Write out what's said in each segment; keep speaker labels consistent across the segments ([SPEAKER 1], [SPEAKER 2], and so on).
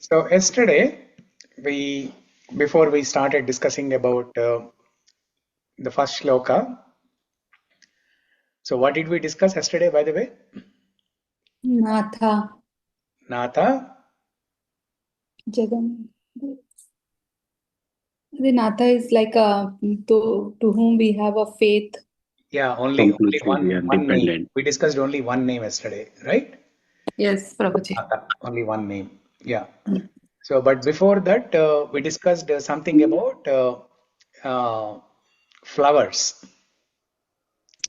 [SPEAKER 1] So yesterday, before we started discussing about the first shloka, so what did we discuss yesterday, by the way?
[SPEAKER 2] Natha.
[SPEAKER 3] Jagan.
[SPEAKER 2] The Natha is like to whom we have a faith.
[SPEAKER 1] Yeah, only
[SPEAKER 4] Completely
[SPEAKER 1] one name.
[SPEAKER 4] independent.
[SPEAKER 1] We discussed only one name yesterday, right?
[SPEAKER 2] Yes, Prabhuji.
[SPEAKER 1] Only one name. Yeah. So, but before that, we discussed something about flowers.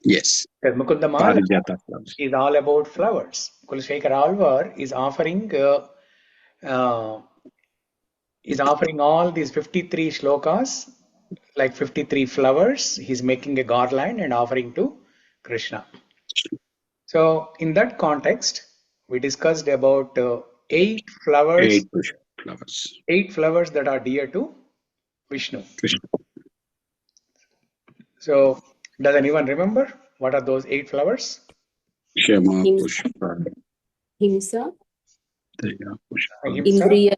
[SPEAKER 4] Yes.
[SPEAKER 1] Mukunda-Mālā
[SPEAKER 4] Parijata flowers.
[SPEAKER 1] is all about flowers. Kulashekara Alvar is offering all these 53 shlokas, like 53 flowers. He's making a garland and offering to Krishna. So, in that context, we discussed about 8 flowers.
[SPEAKER 4] 8 flowers.
[SPEAKER 1] 8 flowers that are dear to Vishnu.
[SPEAKER 4] Krishna.
[SPEAKER 1] So, does anyone remember what are those 8 flowers?
[SPEAKER 4] Shama, Pushpa,
[SPEAKER 3] Himsa.
[SPEAKER 4] Daya, Pushpa.
[SPEAKER 1] Ahimsa.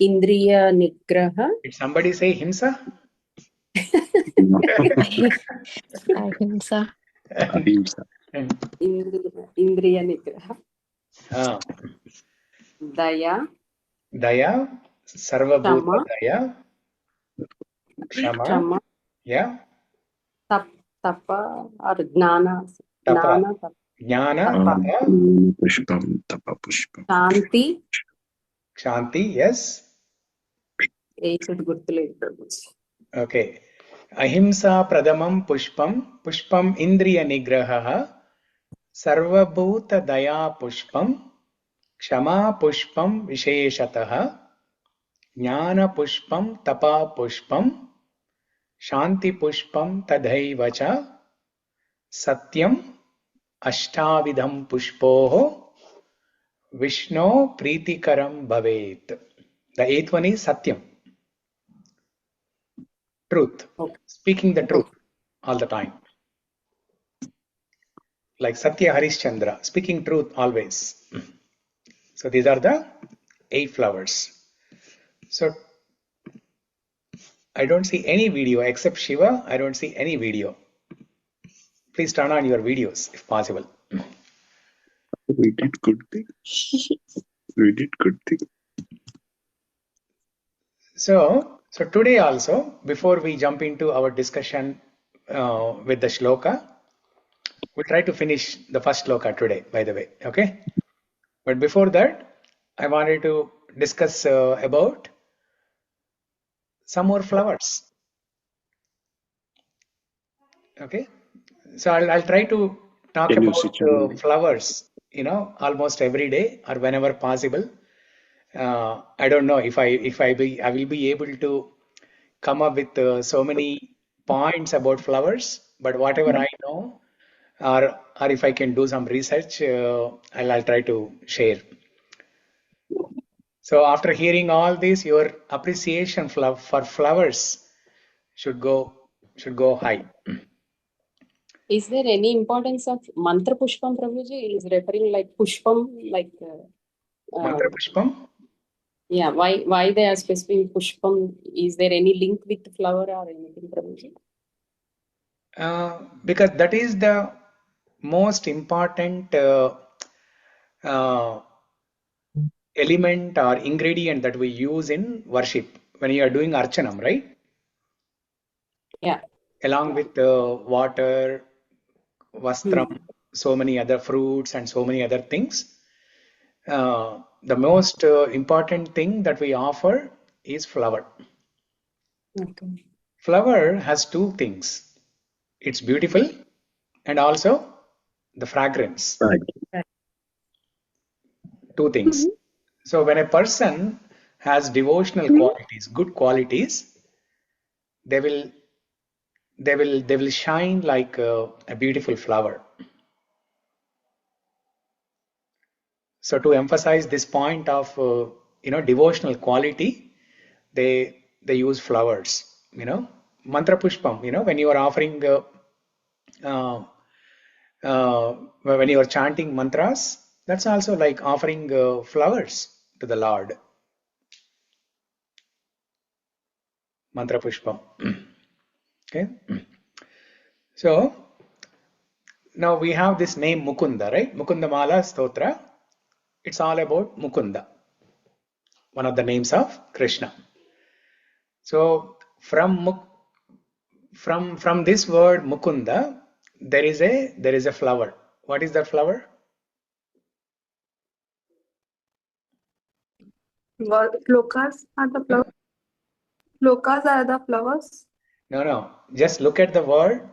[SPEAKER 3] Indriya Nigraha.
[SPEAKER 1] Did somebody say Himsa?
[SPEAKER 3] Ahimsa.
[SPEAKER 4] Ahimsa.
[SPEAKER 3] Indriya Nigraha. Daya.
[SPEAKER 1] Sarvabhuta Daya. Shama. Yeah.
[SPEAKER 3] Tapa or Gnana.
[SPEAKER 1] Tapa. Jnana. Tapa.
[SPEAKER 4] Pushpam, Tapa, Pushpam.
[SPEAKER 1] Shanti, yes. Okay. Ahimsa pradamam pushpam indriya nigraha, sarvabhuta daya pushpam, kshama pushpam visheshataha, jnana pushpam tapa pushpam, shanti pushpam tadhaivacha, satyam ashtavidham pushpoho, Vishno Preetikaram Bhavet. The 8th one is Satyam. Truth. Speaking the truth all the time. Like Satya Harishchandra, speaking truth always. So these are the 8 flowers. So I don't see any video except Shiva. I don't see any video. Please turn on your videos if possible.
[SPEAKER 4] We did good thing.
[SPEAKER 1] So today also, before we jump into our discussion with the shloka, we'll try to finish the first shloka today, by the way, okay? But before that, I wanted to discuss about some more flowers. Okay? So I'll try to talk about flowers, almost every day or whenever possible. I don't know if I will be able to come up with so many points about flowers, but whatever I know, or if I can do some research, I'll try to share. So after hearing all this, your appreciation for flowers should go high.
[SPEAKER 3] Is there any importance of mantra pushpam, Prabhuji? Is referring like pushpam, like
[SPEAKER 1] mantra pushpam?
[SPEAKER 3] Yeah, why they are specifying pushpam? Is there any link with the flower or anything, Prabhuji?
[SPEAKER 1] Because that is the most important element or ingredient that we use in worship when you are doing archanam, right?
[SPEAKER 3] Yeah.
[SPEAKER 1] Along with water, vastram, so many other fruits and so many other things. The most important thing that we offer is flower.
[SPEAKER 3] Okay.
[SPEAKER 1] Flower has 2 things. It's beautiful and also the fragrance.
[SPEAKER 4] Right.
[SPEAKER 1] 2 things. So when a person has devotional qualities, good qualities, they will shine like a beautiful flower. So to emphasize this point of devotional quality, they use flowers. Mantra pushpam. When you are offering when you are chanting mantras, that's also like offering flowers to the Lord. Mantra Pushpam. Okay. So now we have this name Mukunda, right? Mukunda-Mālā-Stotra. It's all about Mukunda, one of the names of Krishna. So from this word Mukunda, there is a flower. What is that flower?
[SPEAKER 2] Slokas are the flowers. Slokas are the flowers.
[SPEAKER 1] No. Just look at the word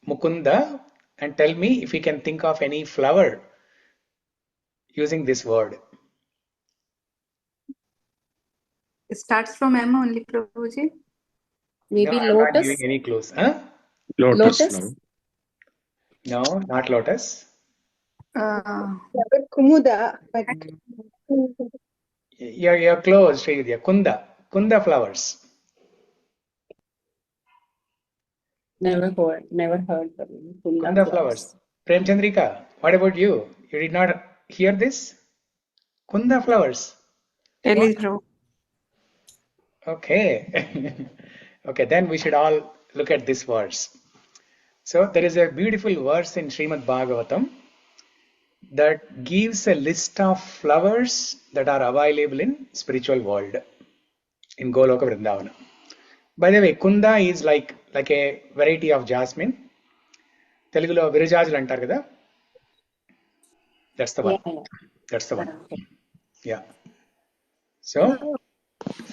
[SPEAKER 1] Mukunda and tell me if you can think of any flower using this word.
[SPEAKER 2] It starts from M only, Prabhuji.
[SPEAKER 3] Maybe
[SPEAKER 1] No, I'm not
[SPEAKER 3] lotus.
[SPEAKER 1] giving any clues. Huh?
[SPEAKER 4] Lotus
[SPEAKER 3] Lotus?
[SPEAKER 4] flower.
[SPEAKER 1] No, not lotus.
[SPEAKER 5] Kumuda, but
[SPEAKER 1] You're close, Srividya. Kunda flowers.
[SPEAKER 3] Never heard of it.
[SPEAKER 1] Kunda flowers. Prem Chandrika, what about you? You did not hear this? Kunda flowers.
[SPEAKER 2] Release, Prabhu.
[SPEAKER 1] Okay. Okay, then we should all look at this verse. So there is a beautiful verse in Srimad Bhagavatam that gives a list of flowers that are available in spiritual world, in Goloka Vrindavana. By the way, Kunda is like a variety of jasmine. Telugulo Virajajulu antaru kada. That's the one.
[SPEAKER 3] Yeah.
[SPEAKER 1] That's the one.
[SPEAKER 3] Okay.
[SPEAKER 1] Yeah. So,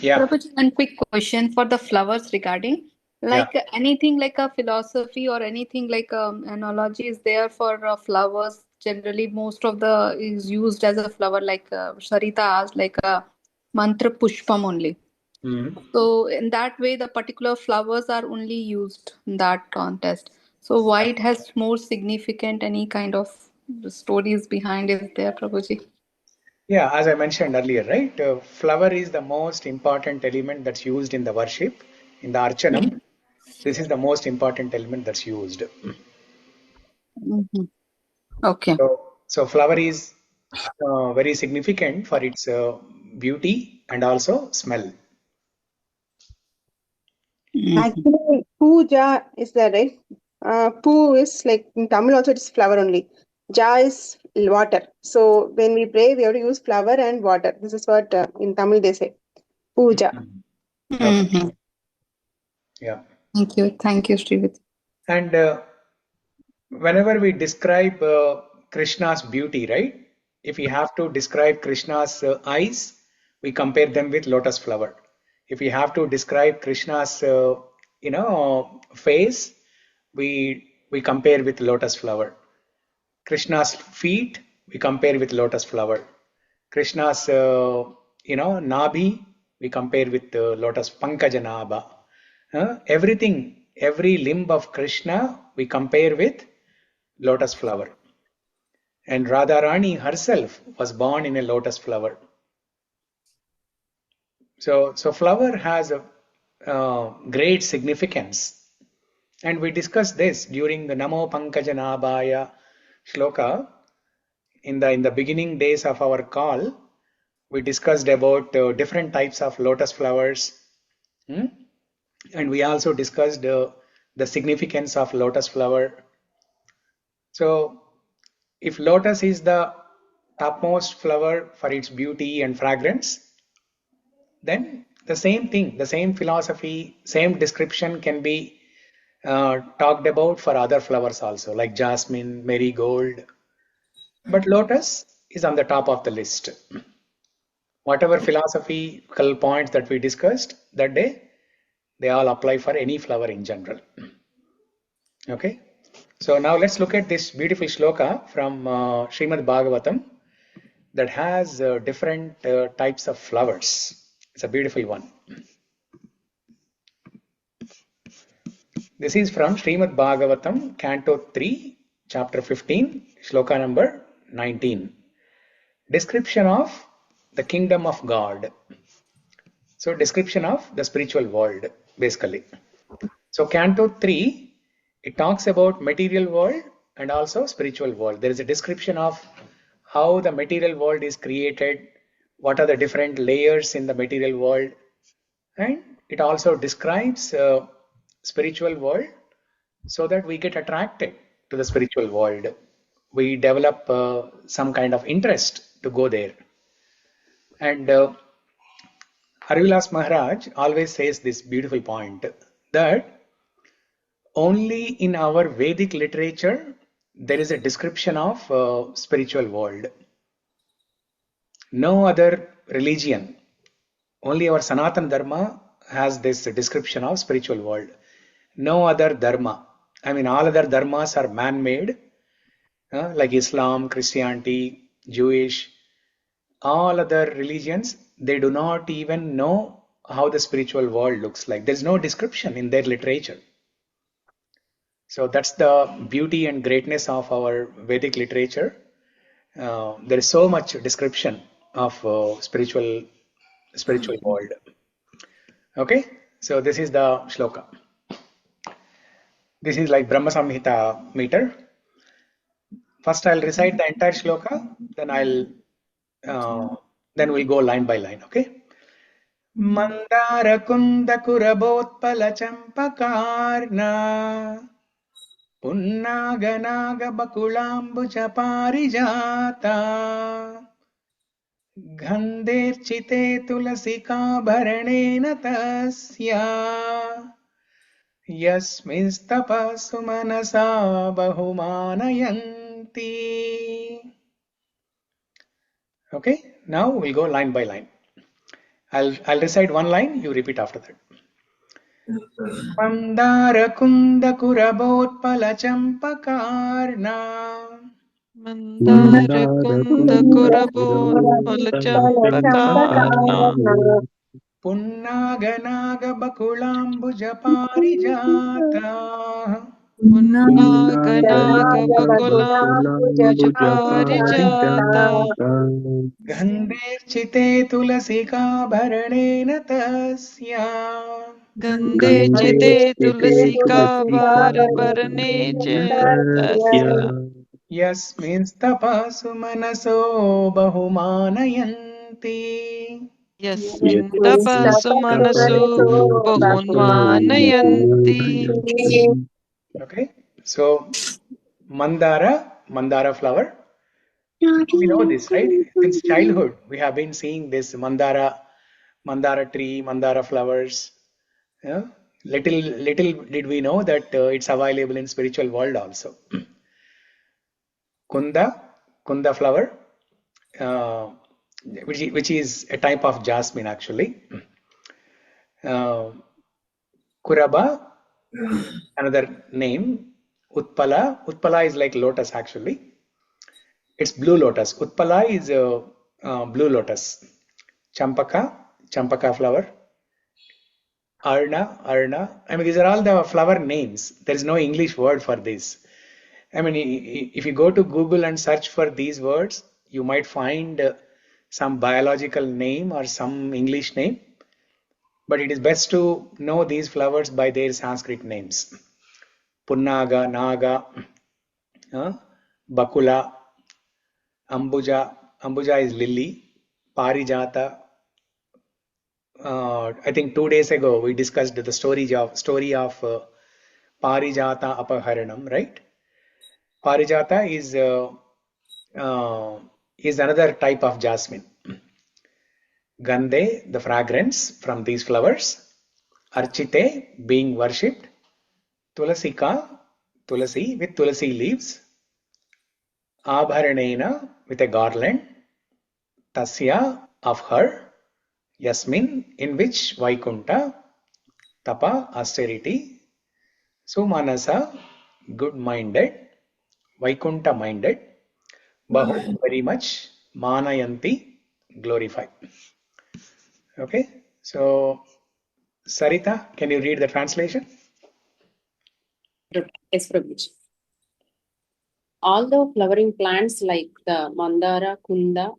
[SPEAKER 1] yeah.
[SPEAKER 2] Prabhuji, one quick question for the flowers regarding like anything like a philosophy or anything like analogy is there for flowers. Generally, most of the is used as a flower, like Sarita asked, like a mantra pushpam only.
[SPEAKER 1] Mhm.
[SPEAKER 2] So in that way, the particular flowers are only used in that context. So why it has more significant? Any kind of stories behind it there, Prabhuji?
[SPEAKER 1] Yeah, as I mentioned earlier, right? Flower is the most important element that's used in the worship, in the archanam. This is the most important element that's used.
[SPEAKER 2] Mhm. Okay.
[SPEAKER 1] So flower is very significant for its beauty and also smell.
[SPEAKER 5] actually puja is there, right? Pu is like in Tamil also it is flower only. Ja is water. So when we pray, we have to use flower and water. This is what in Tamil they say. Puja.
[SPEAKER 1] Okay.
[SPEAKER 2] Mhm.
[SPEAKER 1] Yeah.
[SPEAKER 2] Thank you, Srivit.
[SPEAKER 1] And whenever we describe Krishna's beauty, right? If we have to describe Krishna's eyes, we compare them with lotus flower. If we have to describe Krishna's, face, we compare with lotus flower. Krishna's feet, we compare with lotus flower. Krishna's, nabhi, we compare with lotus pankaja nabha. Everything, every limb of Krishna, we compare with lotus flower. And Radharani herself was born in a lotus flower. So flower has a great significance. And we discussed this during the Namo Pankaja Nabhaya Sloka. In the beginning days of our call, we discussed about different types of lotus flowers. And we also discussed the significance of lotus flower. So if lotus is the topmost flower for its beauty and fragrance, then the same thing, the same philosophy, same description can be talked about for other flowers also, like jasmine, marigold. But lotus is on the top of the list. Whatever philosophical points that we discussed that day, they all apply for any flower in general. Okay. So now let's look at this beautiful shloka from Srimad Bhagavatam that has different types of flowers. It's a beautiful one. This is from Srimad Bhagavatam, Canto 3, Chapter 15, Shloka number 19. Description of the kingdom of God. So description of the spiritual world, basically. So Canto 3, it talks about material world and also spiritual world. There is a description of how the material world is created, what are the different layers in the material world, and it also describes spiritual world so that we get attracted to the spiritual world. We develop some kind of interest to go there. And Harivilas Maharaj always says this beautiful point that only in our Vedic literature there is a description of spiritual world. No other religion, only our Sanatana Dharma has this description of spiritual world. No other dharma. I mean, all other dharmas are man-made, like Islam, Christianity, Jewish. All other religions, they do not even know how the spiritual world looks like. There's no description in their literature. So that's the beauty and greatness of our Vedic literature. There is so much description of spiritual world. Okay, so this is the shloka. This is like Brahma Samhita meter. First I'll recite the entire shloka, then we'll go line by line. Okay. Mandara kunda kurabotpala champakarna punnaga naga bakulambuja parijata gandherchite tulasika bharanena tasya yasminstapasu manasa bahumanayanti. Okay, now we'll go line by line. I'll recite one line, you repeat after that. Mandara kunda kurabotpala champakarna
[SPEAKER 6] Mandara kunda kurabotpala champakarna
[SPEAKER 1] punnaga naga bakulambuja parijata
[SPEAKER 6] punnaga naga bakulambuja parijata
[SPEAKER 1] gandherchite tulasika bharanena tasya
[SPEAKER 6] gandhechite tulasika bharane tasya
[SPEAKER 1] yasminstapasu manaso bahumanayanti.
[SPEAKER 6] Yasmin tapasu manasu bahunmanayanti.
[SPEAKER 1] Okay, so Mandara flower. We know this, right? Since childhood, we have been seeing this Mandara tree, Mandara flowers. Yeah? Little did we know that it's available in spiritual world also. Kunda flower, which is a type of jasmine actually. Kuraba, another name. Utpala is like lotus actually. It's blue lotus. Utpala is blue lotus. Champaka flower. Arna. I mean, these are all the flower names. There is no English word for this. I mean, if you go to Google and search for these words, you might find some biological name or some English name. But it is best to know these flowers by their Sanskrit names. Punnaga, Naga, Bakula, Ambuja. Ambuja is lily. Parijata. I think 2 days ago we discussed the story of Parijata Apaharanam, right? Parijata is another type of jasmine. Gandhe, the fragrance from these flowers. Archite, being worshipped. Tulasika, tulasi with tulasi leaves. Abharanena, with a garland. Tasya, of her. Yasmin, in which Vaikunta. Tapa, austerity. Sumanasa, good-minded. Vaikunta minded. Bahu, very much. Manayanti, glorified. Okay, so Sarita, can you read the translation?
[SPEAKER 3] Yes, Prabhuji. All the flowering plants like the Mandara, Kunda,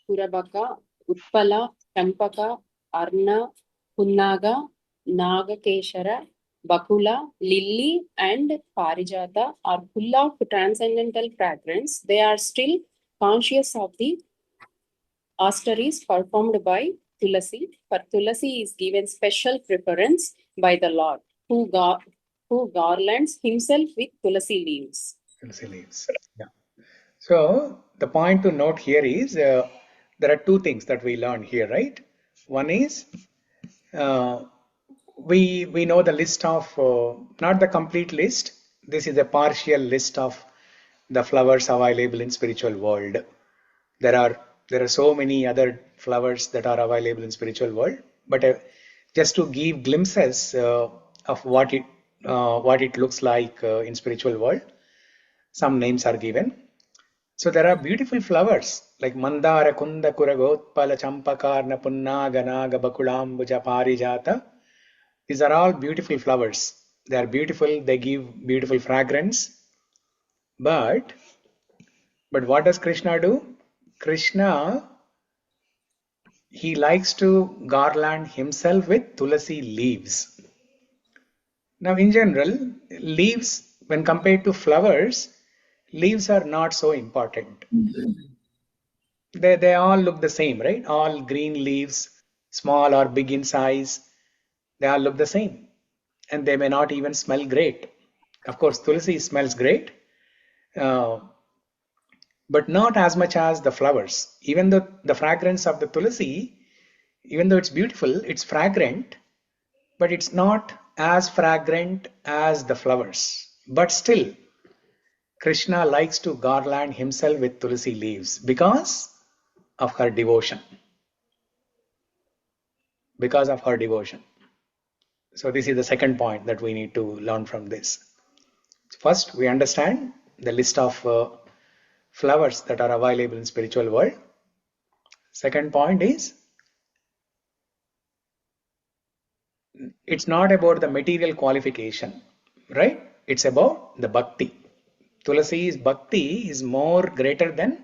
[SPEAKER 3] Kurabaka, Utpala, Champaka, Arna, Punnaga, Nāga-śayana, Bakula, Lily, and Parijata are full of transcendental fragrance. They are still conscious of the austerities performed by Tulasi. For Tulasi is given special preference by the Lord, who garlands himself with Tulasi leaves.
[SPEAKER 1] Tulasi leaves. Yeah. So the point to note here is there are two things that we learn here, right? One is we know the list of not the complete list. This is a partial list of the flowers available in spiritual world. There are so many other flowers that are available in spiritual world, but just to give glimpses of what it looks like in spiritual world, some names are given. So there are beautiful flowers like Mandara, Kunda, Kuragotpala, Champakarna, Punnaga, Naga, Bakulambuja, Parijata. These are all beautiful flowers. They are beautiful. They give beautiful fragrance. But what does Krishna do? Krishna, he likes to garland himself with tulasi leaves. Now, in general, leaves, when compared to flowers, leaves are not so important. They all look the same, right? All green leaves, small or big in size, they all look the same. And they may not even smell great. Of course, tulasi smells great, but not as much as the flowers. Even though the fragrance of the tulasi, even though it's beautiful, it's fragrant, but it's not as fragrant as the flowers. But still, Krishna likes to garland himself with tulasi leaves because of her devotion. Because of her devotion. So this is the second point that we need to learn from this. First, we understand the list of flowers that are available in spiritual world. Second point is, it's not about the material qualification, right? It's about the bhakti. Tulasi's bhakti is more greater than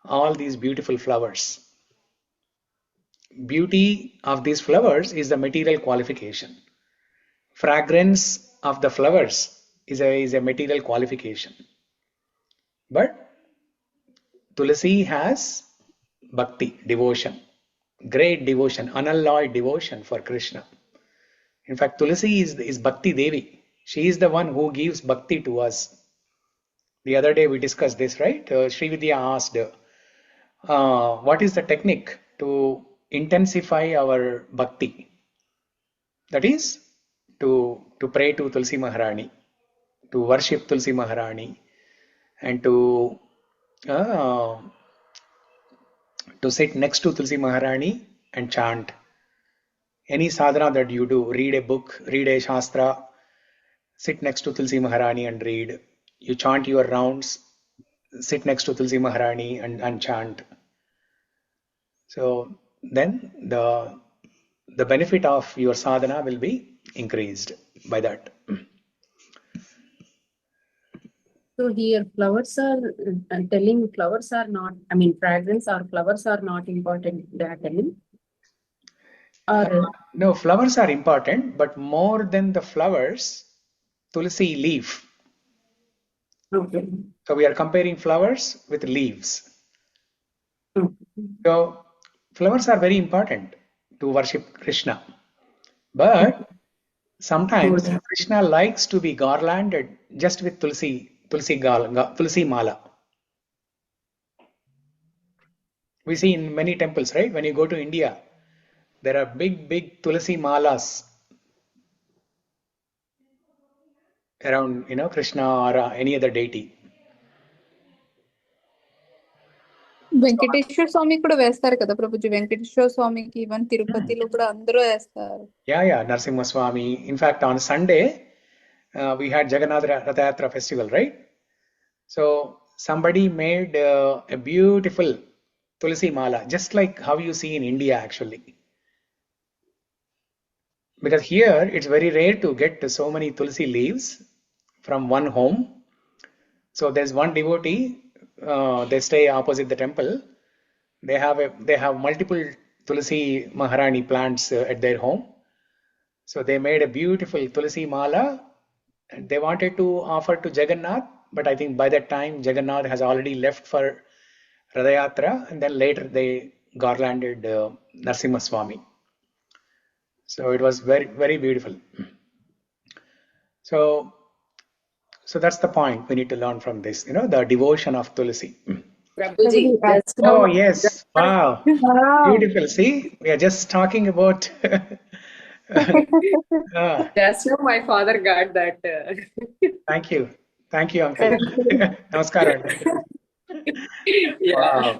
[SPEAKER 1] all these beautiful flowers. Beauty of these flowers is the material qualification. Fragrance of the flowers is a material qualification. But Tulasi has bhakti, devotion, great devotion, unalloyed devotion for Krishna. In fact, Tulasi is Bhakti Devi. She is the one who gives bhakti to us. The other day we discussed this, right? Sri Vidya asked, what is the technique to intensify our bhakti? That is to pray to Tulsi Maharani, to worship Tulsi Maharani, and to sit next to Tulsi Maharani and chant. Any sadhana that you do, read a book, read a shastra, sit next to Tulsi Maharani and read. You chant your rounds, sit next to Tulsi Maharani and chant. So then the benefit of your sadhana will be increased by that.
[SPEAKER 3] So here flowers are telling flowers are not, I mean fragrance or flowers are not important, they are telling. Or
[SPEAKER 1] no, flowers are important, but more than the flowers, Tulsi leaf.
[SPEAKER 3] okay.
[SPEAKER 1] So we are comparing flowers with leaves.
[SPEAKER 3] Okay.
[SPEAKER 1] So flowers are very important to worship Krishna. But sometimes Krishna likes to be garlanded just with tulsi mala. We see in many temples, right? When you go to India, there are big tulsi malas around, Krishna or any other deity.
[SPEAKER 2] Venkateswara స్వామి కూడా వేస్తారు కదా ప్రభుజీ. వెంకటేశ్వర స్వామికి even తిరుపతిలో కూడా అందరూ వేస్తారు.
[SPEAKER 1] Yeah, Narasimha Swami. In fact, on Sunday, we had Jagannath Ratha Yatra festival, right? So somebody made a beautiful tulsi mala, just like how you see in India actually. Because here it's very rare to get so many tulsi leaves from one home. So there's one devotee, they stay opposite the temple. They have multiple tulsi maharani plants at their home. So they made a beautiful tulsi mala and they wanted to offer to Jagannath, but I think by that time Jagannath has already left for Radha Yatra, and then later they garlanded Narasimha Swami. So it was very, very beautiful. So that's the point we need to learn from this, the devotion of Tulsi.
[SPEAKER 3] Prabhuji, just
[SPEAKER 1] Oh,
[SPEAKER 3] now,
[SPEAKER 1] yes. Wow.
[SPEAKER 5] Wow.
[SPEAKER 1] Beautiful. See, we are just talking about.
[SPEAKER 3] just now my father got that.
[SPEAKER 1] Thank you. Thank you, uncle. Namaskaram.
[SPEAKER 3] Yeah.
[SPEAKER 1] Wow.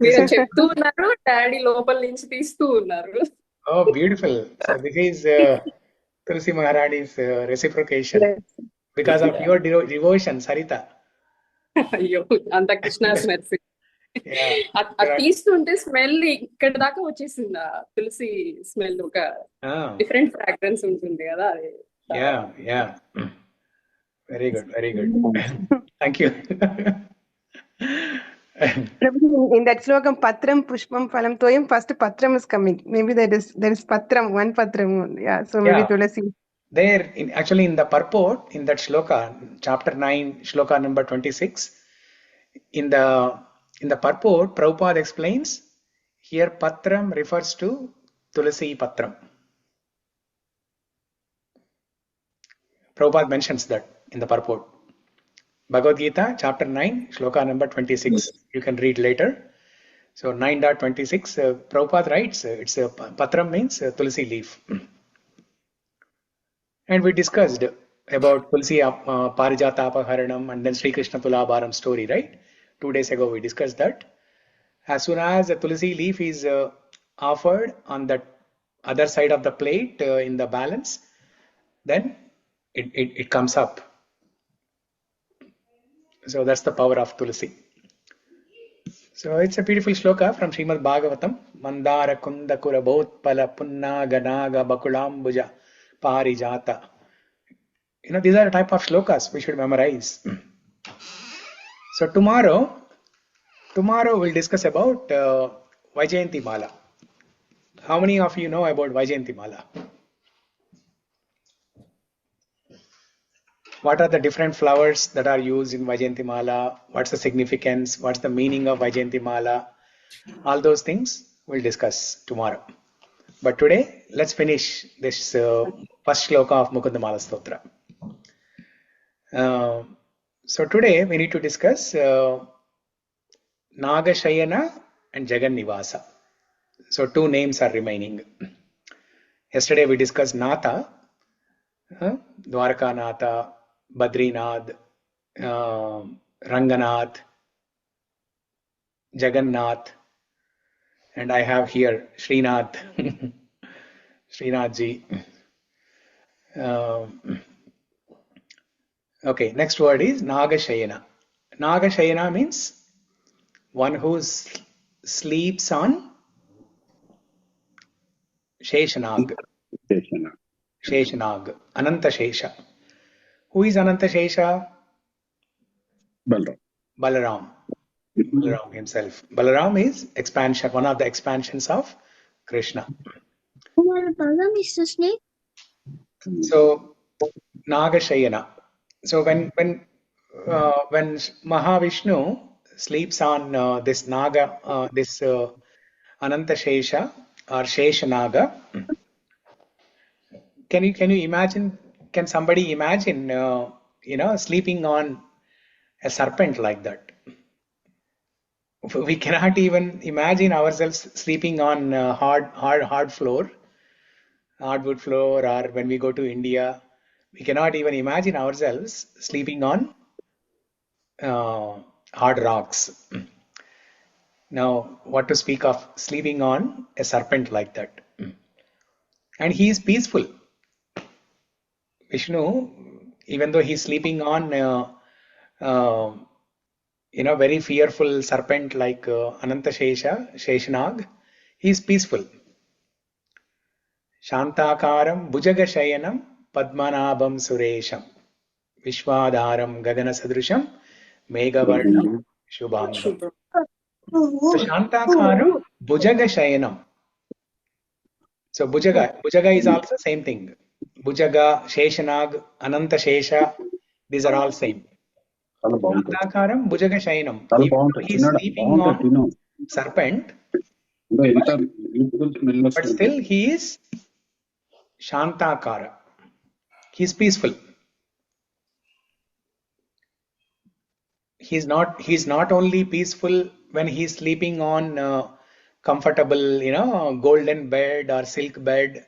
[SPEAKER 3] మీరు చెప్తూ ఉన్నారు daddy లోపల నుంచి తీస్తూ ఉన్నారు.
[SPEAKER 1] Oh, beautiful. So this is Tulsi Maharani's reciprocation because of your devotion, Sarita.
[SPEAKER 3] అయ్యో అంత Krishna's mercy.
[SPEAKER 1] Yeah.
[SPEAKER 3] అది తీస్తుంటే స్మెల్ ఇక్కడ దాకా వచ్చేసింది. ఆ తులసి స్మెల్ ఒక డిఫరెంట్ ఫ్రాగ్రెన్స్ ఉంటుంది కదా అది.
[SPEAKER 1] Yeah. Very good. Thank you.
[SPEAKER 5] In that slokam, patram pushpam phalam toyam, first patram is coming. Maybe there is patram, one patram. Yeah, so maybe Tulasi.
[SPEAKER 1] There, actually in the purport, in that shloka, chapter 9, shloka number 26, in the purport, Prabhupada explains, here patram refers to Tulasi patram. Prabhupada mentions that in the purport. Bhagavad Gita, chapter 9, shloka number 26. You can read later. So 9.26, Prabhupada writes, it's patram means Tulsi leaf. And we discussed about Tulsi Parijata Apaharanam and then Śrī Krsna Tulabharam story, right? 2 days ago we discussed that. As soon as the Tulsi leaf is offered on the other side of the plate in the balance, then it comes up. So that's the power of Tulsi. So it's a beautiful shloka from Srimad Bhagavatam. Mandara kunda kura bhotpala punna ganaga bakulambuja parijata. These are the type of shlokas we should memorize. So tomorrow we'll discuss about Vaijayanti Mala. How many of you know about Vaijayanti Mala? What are the different flowers that are used in Vaijayanti Mala? What's the significance? What's the meaning of Vaijayanti Mala? All those things we'll discuss tomorrow. But today, let's finish this first shloka of Mukunda-Mālā-Stotra. So today we need to discuss Nāga-śayana and Jagan-nivāsa. So 2 names are remaining. Yesterday we discussed Natha, Dwarka Natha, Badrinath, Ranganath, Jagannath, and I have here Srinath, Srinath ji. Okay, next word is Nāga-śayana. Nāga-śayana means one who sleeps on Sheshanag. Sheshanag, Ananta Shesha. Who is Ananta Shesha? Balaram himself. Balaram is expansion, one of the expansions of Krishna.
[SPEAKER 7] Balaram is the snake.
[SPEAKER 1] So Nāga-śayana. So when Mahavishnu sleeps on this Naga, this Ananta Shesha or Sheshanaga, can you imagine? Can somebody imagine, sleeping on a serpent like that? We cannot even imagine ourselves sleeping on hardwood floor, or when we go to India, we cannot even imagine ourselves sleeping on hard rocks. Now, what to speak of sleeping on a serpent like that? And he is peaceful. Vishnu, even though he's sleeping on very fearful serpent like Ananta Shesha, Sheshanag, he's peaceful. Shantakaram Bhujaga-shayanam Padmanabham Suresham Vishwadaram Gagana Sadrusham Meghavarnam Shubhangam. So Shantakaram Bhujaga-shayanam. So Bhujaga is also same thing. Bhujaga, Sheshanag, Ananta Shesha, these are all same. Shantakaram Bhujaga-shayanam. He is sleeping on serpent, but still he is Shantakara. He is peaceful. He's not only peaceful when he's sleeping on comfortable, golden bed or silk bed.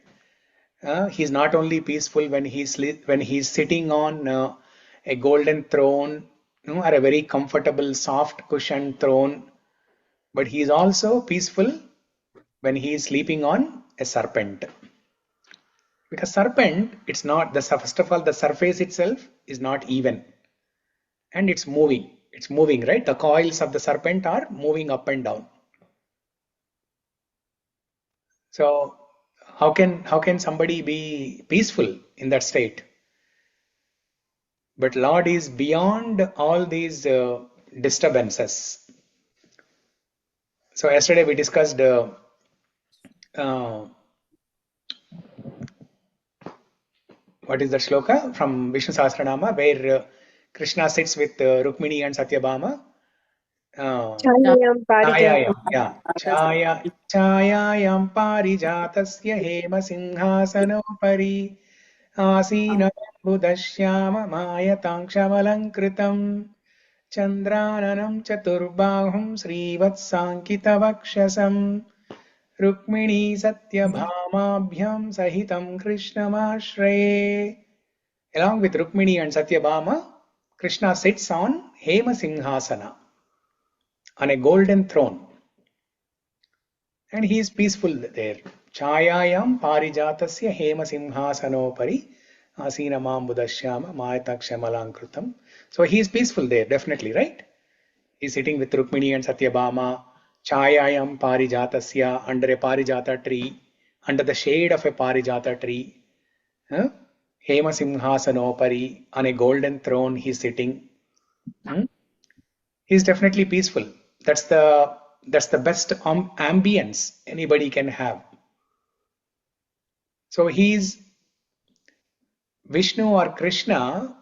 [SPEAKER 1] He's not only peaceful when he's sitting on a golden throne, or a very comfortable, soft cushioned throne, but he is also peaceful when he is sleeping on a serpent. Because serpent, it's not first of all, the surface itself is not even, and it's moving. It's moving, right? The coils of the serpent are moving up and down. So how can somebody be peaceful in that state? But Lord is beyond all these disturbances. So yesterday we discussed what is the shloka from Vishnu Sahasranama where Krishna sits with Rukmini and Satyabhama.
[SPEAKER 5] Chayayam
[SPEAKER 1] Chayayam parijatasya hema sinhasanopari asina budashyama mayatankshamalanकृtam chandrananam chaturbahum srivatsankitavakshasam Rukmini Satyabhamabhyam Sahitam Krishnamashraye. Along with Rukmini and Satyabhama, Krishna sits on Hema Singhasana, on a golden throne. And he is peaceful there. Chayayam Parijatasya Hema Sinhasanopari Asinamam Budashyama Mayatakshamalankrutam. So he is peaceful there, definitely, right? He is sitting with Rukmini and Satyabhama. Chayayam Parijatasya, under a Parijata tree, under the shade of a Parijata tree. Hema Simhasanopari, on a golden throne he is sitting. He is definitely peaceful. That's the best ambience anybody can have. So Vishnu or Krishna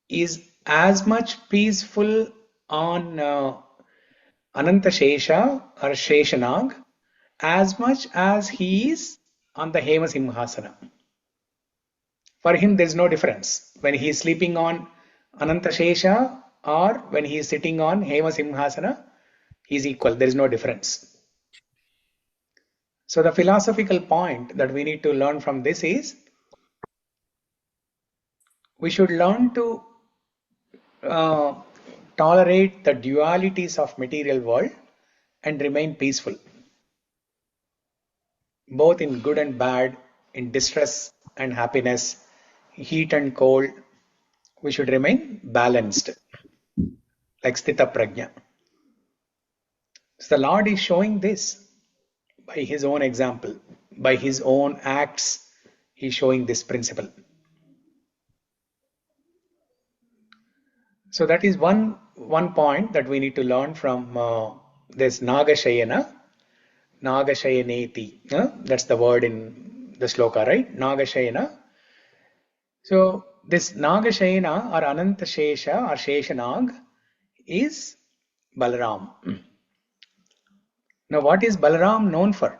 [SPEAKER 1] is as much peaceful on Ananta Shesha or Sheshanag as much as he is on the Hema Simhasana. For him there is no difference when he is sleeping on Ananta Shesha or when he is sitting on Hema Simhasana. He is equal. There is no difference. So the philosophical point that we need to learn from this is we should learn to tolerate the dualities of material world and remain peaceful, both in good and bad, in distress and happiness, heat and cold. We should remain balanced, like Sthita Prajna. So the Lord is showing this by his own example, by his own acts. He is showing this principle. So that is one point that we need to learn from this Nāga-śayana, nāga-śayaneti. That's the word in the sloka, right? Nāga-śayana. So this Nāga-śayana or Ananta Shesha or Sheshanag is Balaram. Now what is Balaram known for?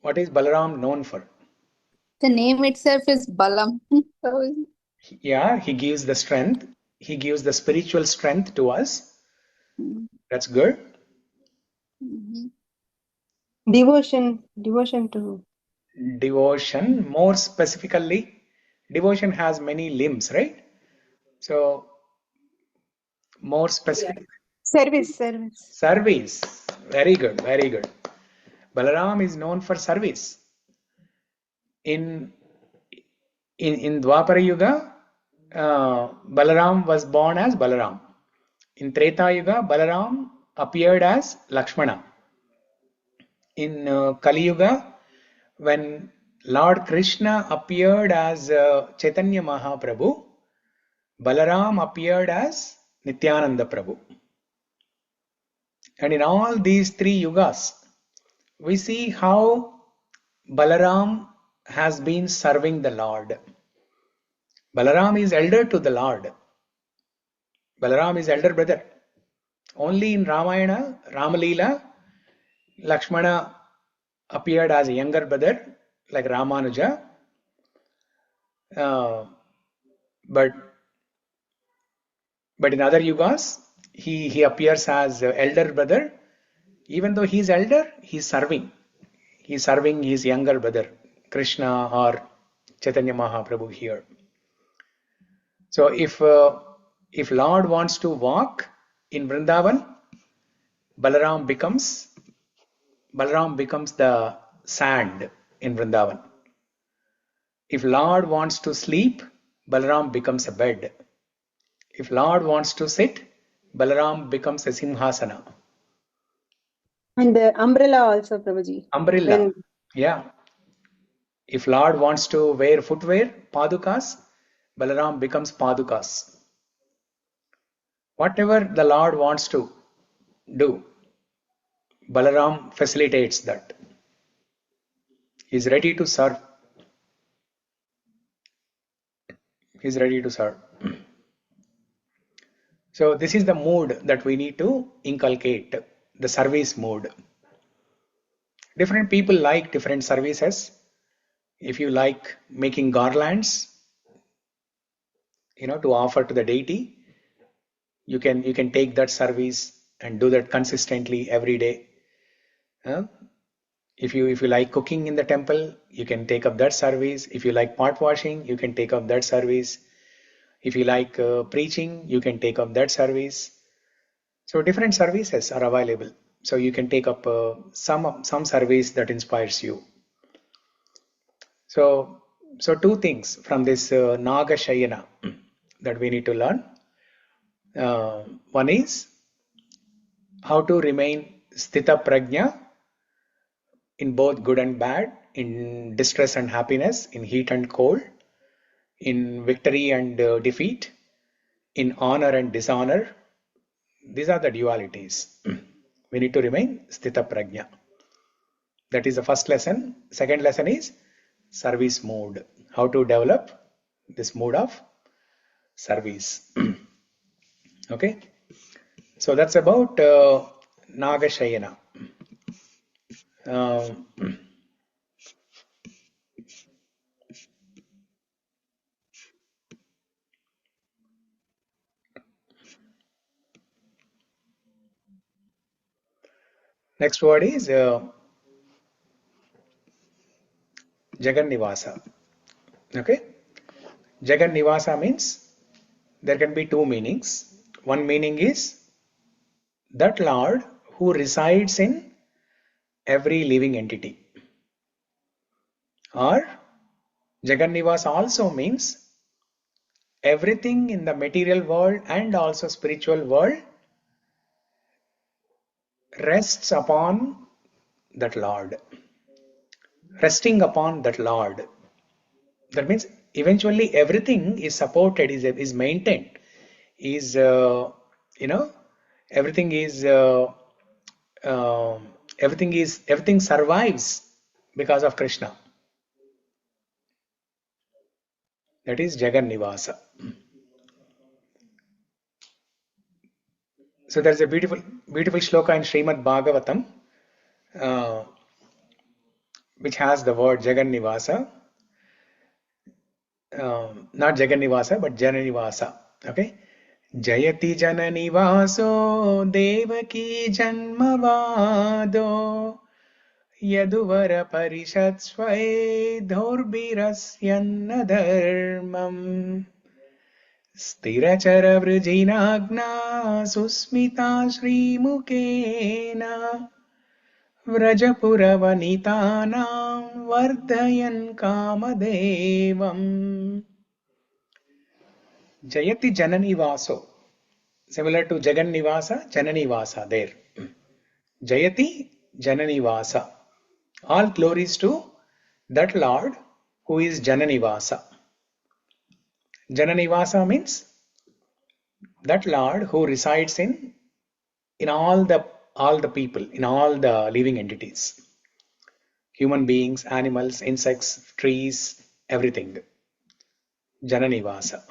[SPEAKER 1] What is Balaram known for?
[SPEAKER 2] The name itself is Balam.
[SPEAKER 1] Yeah, he gives the strength. He gives the spiritual strength to us. That's good.
[SPEAKER 5] Devotion to.
[SPEAKER 1] Devotion, more specifically, devotion has many limbs, right? So, more specific.
[SPEAKER 5] Service.
[SPEAKER 1] Very good, very good. Balaram is known for service. In Dwapara Yuga, Balaram was born as Balaram. In Treta Yuga, Balaram appeared as Lakshmana. In Kali Yuga, when Lord Krishna appeared as Chaitanya Mahaprabhu, Balaram appeared as Nityananda Prabhu. And in all these three yugas, we see how Balaram has been serving the Lord. Balaram is elder to the Lord. Balaram is elder brother. Only in Ramayana, Ramalila, Lakshmana appeared as a younger brother, like Ramanuja. But in other yugas, he appears as elder brother. Even though he is elder, he is serving. He is serving his younger brother, Krishna or Chaitanya Mahaprabhu here. So if Lord wants to walk in Vrindavan, Balaram becomes the sand in Vrindavan. If Lord wants to sleep, Balaram becomes a bed. If Lord wants to sit, Balaram becomes a simhasana.
[SPEAKER 5] And the umbrella also, Prabhuji.
[SPEAKER 1] Umbrella. Yeah. If Lord wants to wear footwear, padukas, Balaram becomes padukas. Whatever the Lord wants to do, Balaram facilitates that. He is ready to serve. He is ready to serve. So this is the mood that we need to inculcate, the service mood. Different people like different services. If you like making garlands, to offer to the deity, you can take that service and do that consistently every day. If you like cooking in the temple, you can take up that service. If you like pot washing, you can take up that service. If you like preaching, you can take up that service. So different services are available. So you can take up some service that inspires you. So two things from this Nāga-śayana that we need to learn. One is how to remain sthita prajna in both good and bad, in distress and happiness, in heat and cold, in victory and defeat, in honor and dishonor. These are the dualities. We need to remain sthita prajna. That is the first lesson. Second lesson is service mood. How to develop this mood of service. Okay. So that's about Nāga-śayana. Next word is jagan-nivāsa. Okay. Jagan-nivāsa means there can be two meanings. One meaning is that Lord who resides in every living entity. Or Jagan-nivāsa also means everything in the material world and also spiritual world rests upon that Lord. Resting upon that Lord. That means eventually everything is supported, is maintained, is everything survives because of Krishna. That is Jagan-nivāsa. So there's a beautiful shloka in Srimad Bhagavatam which has the word Jagan-nivāsa. Not Jagan-nivāsa but Jana-nivāsa. Okay. Jayati Jana-nivāso Devaki Janmavado Yaduvara Parishatsvai Dhorbirasyanna Dharmam Sthirachara Vrijinagna Susmita Shrimukena Vrajapuravanitana Vardhayan Kamadevam. Jayati Jana-nivāso. Similar to Jagan-nivāsa, Jana-nivāsa there. Jayati Jana-nivāsa. All glories to that Lord who is Jana-nivāsa. Jana-nivāsa means that Lord who resides in all the people, in all the living entities. Human beings, animals, insects, trees, everything. Jana-nivāsa.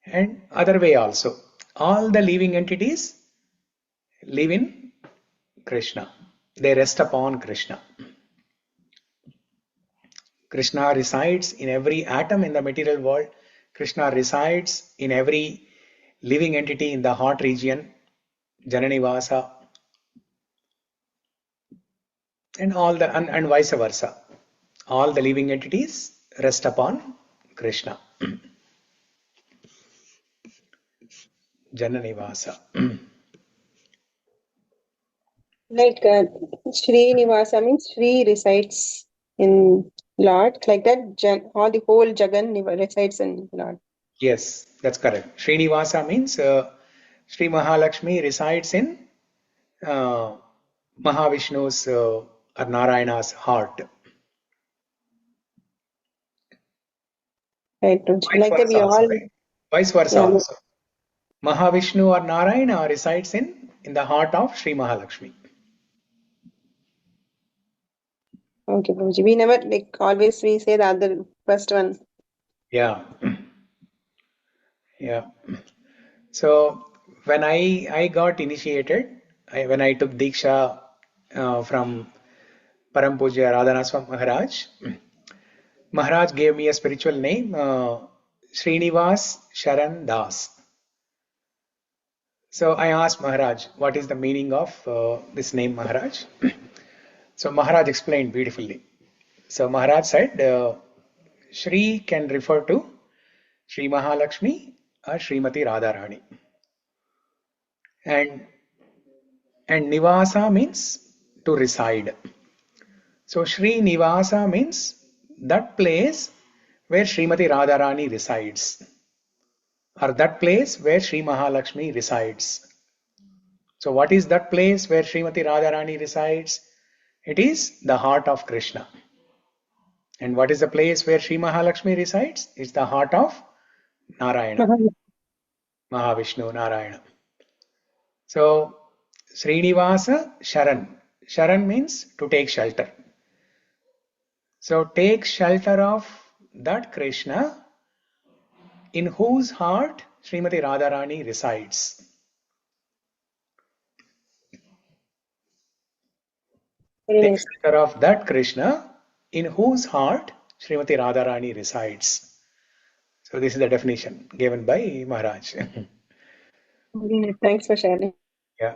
[SPEAKER 1] And other way also. All the living entities live in Krishna. They rest upon Krishna. Krishna resides in every atom in the material world. Krishna resides in every living entity in the heart region, jagan-nivāsa, and and vice versa. All the living entities rest upon Krishna. Jagan-nivāsa.
[SPEAKER 5] Like Śrīnivāsa means Śrī resides in Lord, like that all the whole Jagan resides in Lord.
[SPEAKER 1] Yes, that's correct. Śrīnivāsa means Sri Mahalakshmi resides in Mahavishnu's or Narayana's heart.
[SPEAKER 5] Right, like that we all.
[SPEAKER 1] Right? Vice versa also. Mahavishnu or Narayana resides in the heart of Sri Mahalakshmi.
[SPEAKER 5] Okay, Prabhuji. We never, like, always we say the other first one.
[SPEAKER 1] Yeah. Yeah. So when I got initiated, when I took Diksha from Param Pujya Radhanaswam Maharaj, Maharaj gave me a spiritual name, Śrīnivās Saran Dās. So I asked Maharaj, what is the meaning of this name, Maharaj? So Maharaj explained beautifully. So Maharaj said, Shri can refer to Sri Mahalakshmi or Srimati Radharani. And Nivāsa means to reside. So Śrīnivāsa means that place where Srimati Radharani resides, or that place where Sri Mahalakshmi resides. So what is that place where Srimati Radharani resides? It is the heart of Krishna. And what is the place where Sri Mahalakshmi resides? It's the heart of Narayana, Mahavishnu, Narayana. So Śrīnivāsa Saran. Saran means to take shelter. So take shelter of that Krishna in whose heart Srimati Radharani resides. Take shelter of that Krishna in whose heart Srimati Radharani resides. So this is the definition given by Maharaj.
[SPEAKER 5] Thanks for sharing.
[SPEAKER 1] Yeah.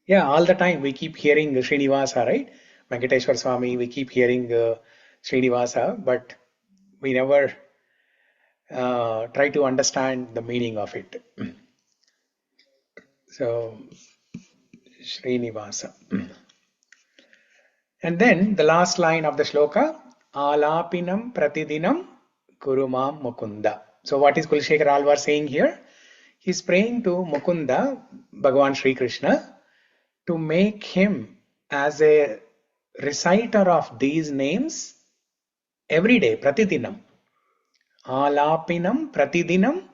[SPEAKER 1] Yeah, all the time we keep hearing Śrīnivāsa, right? Venkateshwar Swami, we keep hearing Śrīnivāsa, but we never try to understand the meaning of it. So, Śrīnivāsa. And then the last line of the shloka, ālāpinam prati-dinam kuru mam Mukunda. So what is Kulshekar Alvar saying here? He's praying to Mukunda, Bhagavan Śrī Krishna, to make him as a reciter of these names every day, prati-dinam. Ālāpinam prati-dinam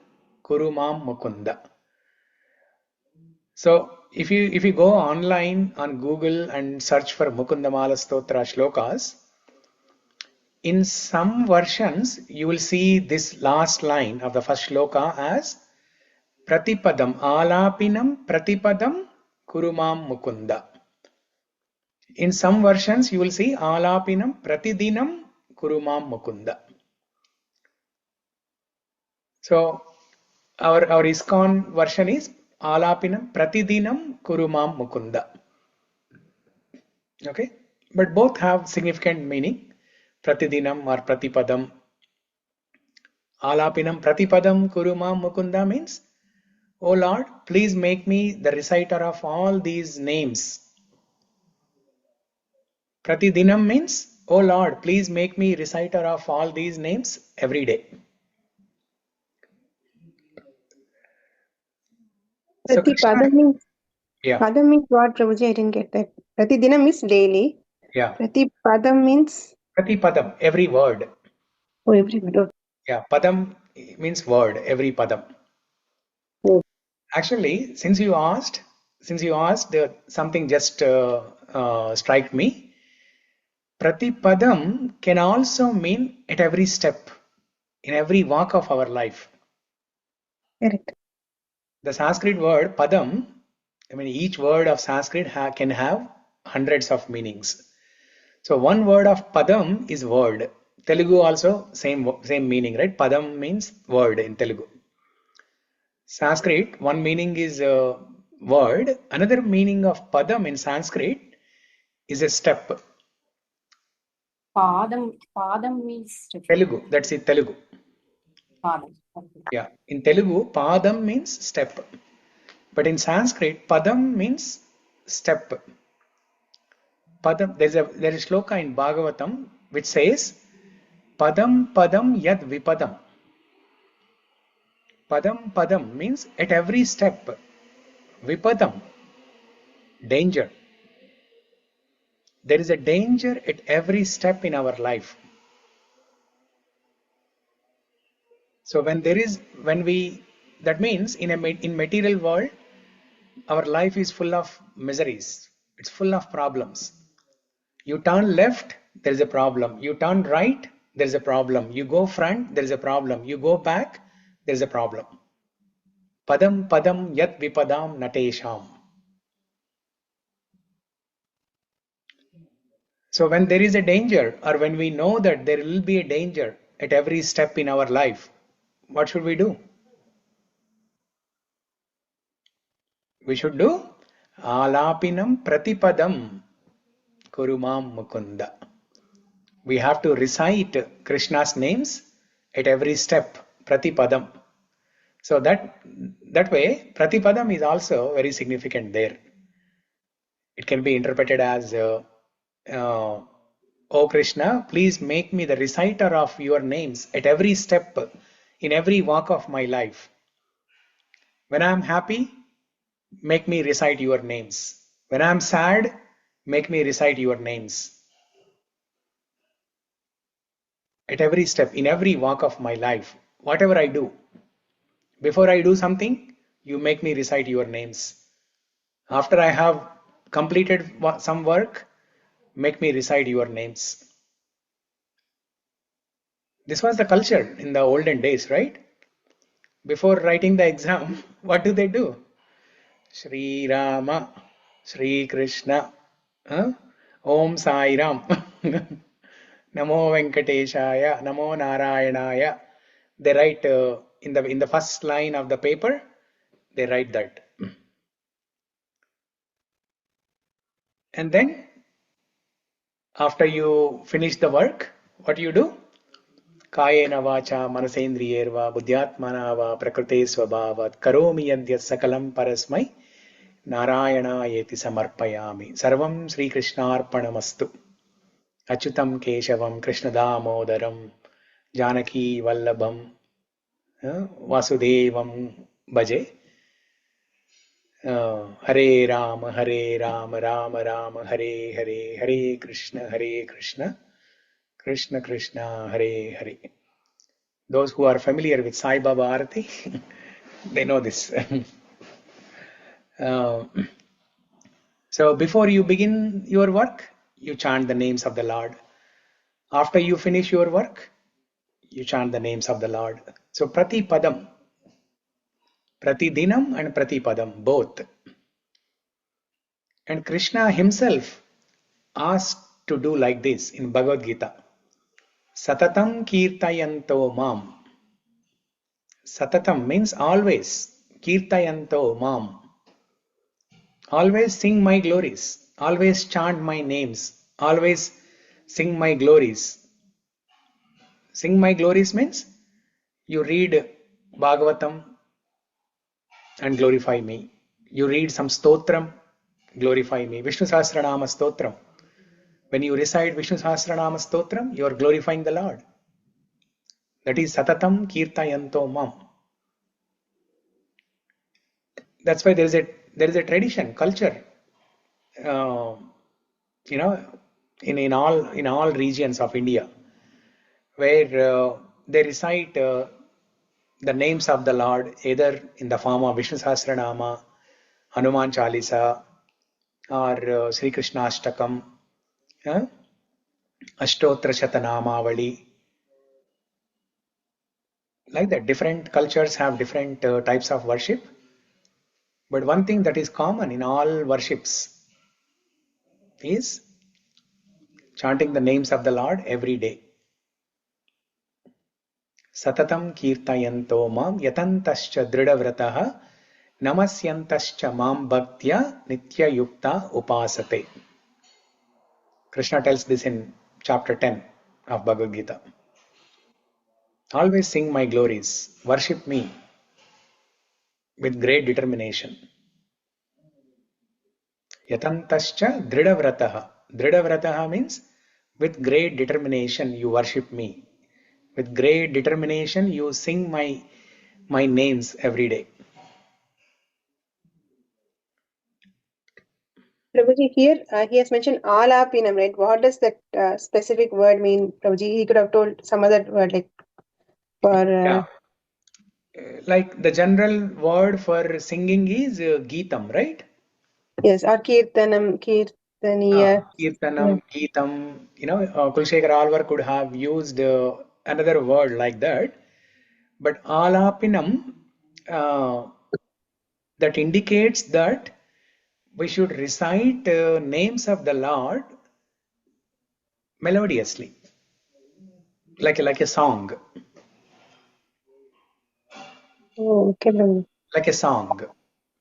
[SPEAKER 1] kuru mam Mukunda. So if you go online on Google and search for Mukunda-Mālā-Stotra shlokas, in some versions you will see this last line of the first shloka as Pratipadam, Ālāpinam Pratipadam Kurumam Mukunda. In some versions you will see Ālāpinam Pratidinam Kurumam Mukunda. So our ISKCON version is Ālāpinam Pratidinam Kurumam Mukunda. Okay, but both have significant meaning. Pratidinam or Pratipadam. Ālāpinam Pratipadam Kurumam Mukunda means, O Lord, please make me the reciter of all these names. Pratidinam means, O Lord, please make me reciter of all these names every day.
[SPEAKER 5] Pratipadam means,
[SPEAKER 1] yeah.
[SPEAKER 5] Padam means what, Prabhuji? I didn't get that. Pratidinam means daily.
[SPEAKER 1] Yeah.
[SPEAKER 5] Pratipadam means?
[SPEAKER 1] Pratipadam, every word.
[SPEAKER 5] Oh, every word. Okay.
[SPEAKER 1] Yeah, padam means word, every padam.
[SPEAKER 5] Oh.
[SPEAKER 1] Actually, since you asked, something just strike me. Pratipadam can also mean at every step, in every walk of our life.
[SPEAKER 5] Correct.
[SPEAKER 1] The Sanskrit word padam, I mean, each word of Sanskrit can have hundreds of meanings. So one word of padam is word. Telugu also same meaning, right? Padam means word in Telugu. Sanskrit, one meaning is word. Another meaning of padam in Sanskrit is a step.
[SPEAKER 3] Padam means step.
[SPEAKER 1] Telugu, that's it, Telugu.
[SPEAKER 3] Padam. Okay.
[SPEAKER 1] Yeah, in Telugu, padam means step. But in Sanskrit, padam means step. Padam, there is a sloka in Bhagavatam which says, padam padam yad vipadam. Padam padam means at every step. Vipadam, danger. There is a danger at every step in our life. So that means in material world, our life is full of miseries. It's full of problems. You turn left, there is a problem. You turn right, there is a problem. You go front, there is a problem. You go back, there is a problem. Padam padam yat vipadam natesham. So when there is a danger, or when we know that there will be a danger at every step in our life, what should we do? We should do ālāpinam pratipadam kurumam mukunda. We have to recite Krishna's names at every step, pratipadam. So that way, pratipadam is also very significant there. It can be interpreted as, O Krishna, please make me the reciter of your names at every step, in every walk of my life. When I am happy, make me recite your names. When I am sad, make me recite your names. At every step, in every walk of my life, whatever I do, before I do something, you make me recite your names. After I have completed some work, make me recite your names. This was the culture in the olden days, right? Before writing the exam, what do they do? Shri Rama, Śrī Krsna, Om Sai Ram, Namo Venkateshaya, Namo Narayanaya. They write in the first line of the paper, they write that. And then, after you finish the work, what do you do? Kayena vacha manasendriyerva buddhyatmana va prakrite svabhavat karomi yadyat sakalam parasmai nārayanayeti samarpayami sarvam Śrī Krishnārpanamastu achyutam keshavam krishnadamodaram janaki vallabham vasudevam bhaje Hare Rama Rama Rama Hare Hare Hare Krishna Krishna Krishna Hare Hare. Those who are familiar with Sai Baba Arati, they know this. So before you begin your work, you chant the names of the Lord. After you finish your work, you chant the names of the Lord. So prati-padam, prati-dinam and prati-padam, both. And Krishna himself asked to do like this in Bhagavad Gita. Satatam kirtayanto mam. Satatam means always. Kirtayanto mam. Always sing my glories. Always chant my names. Always sing my glories. Sing my glories means you read Bhagavatam and glorify me. You read some stotram, glorify me. Vishnu Sahasranama Stotram. When you recite Vishnu Sahasranama Stotram, you are glorifying the Lord. That is Satatam Kirtayanto Mam. That's why there is a tradition, culture, in all regions of India, where they recite the names of the Lord either in the form of Vishnu Sahasranama, Hanuman Chalisa, or Śrī Krishna Ashtakam, Ashtotra Shatanamavali, like that, different cultures have different types of worship. But one thing that is common in all worships is chanting the names of the Lord every day. Satatam kirtayanto mam yatantascha dridavratah namasyantascha mam bhaktya nitya yukta upasate. Krishna tells this in chapter 10 of Bhagavad Gita. Always sing my glories, worship me with great determination. Yatantascha dridavratah. Dridavratah means with great determination you worship me. With great determination you sing my names every day.
[SPEAKER 5] Prabhuji, here he has mentioned ālāpinam, right? What does that specific word mean, Prabhuji? He could have told some other word like for.
[SPEAKER 1] Yeah. Like the general word for singing is Geetam, right?
[SPEAKER 5] Yes, or kirtanam, kirtaniya.
[SPEAKER 1] Kirtanam, Geetam. Kulshekara Alvar could have used another word like that. But ālāpinam, that indicates that we should recite names of the Lord melodiously, like a song.
[SPEAKER 5] Oh, okay, Prabhuji.
[SPEAKER 1] Like a song.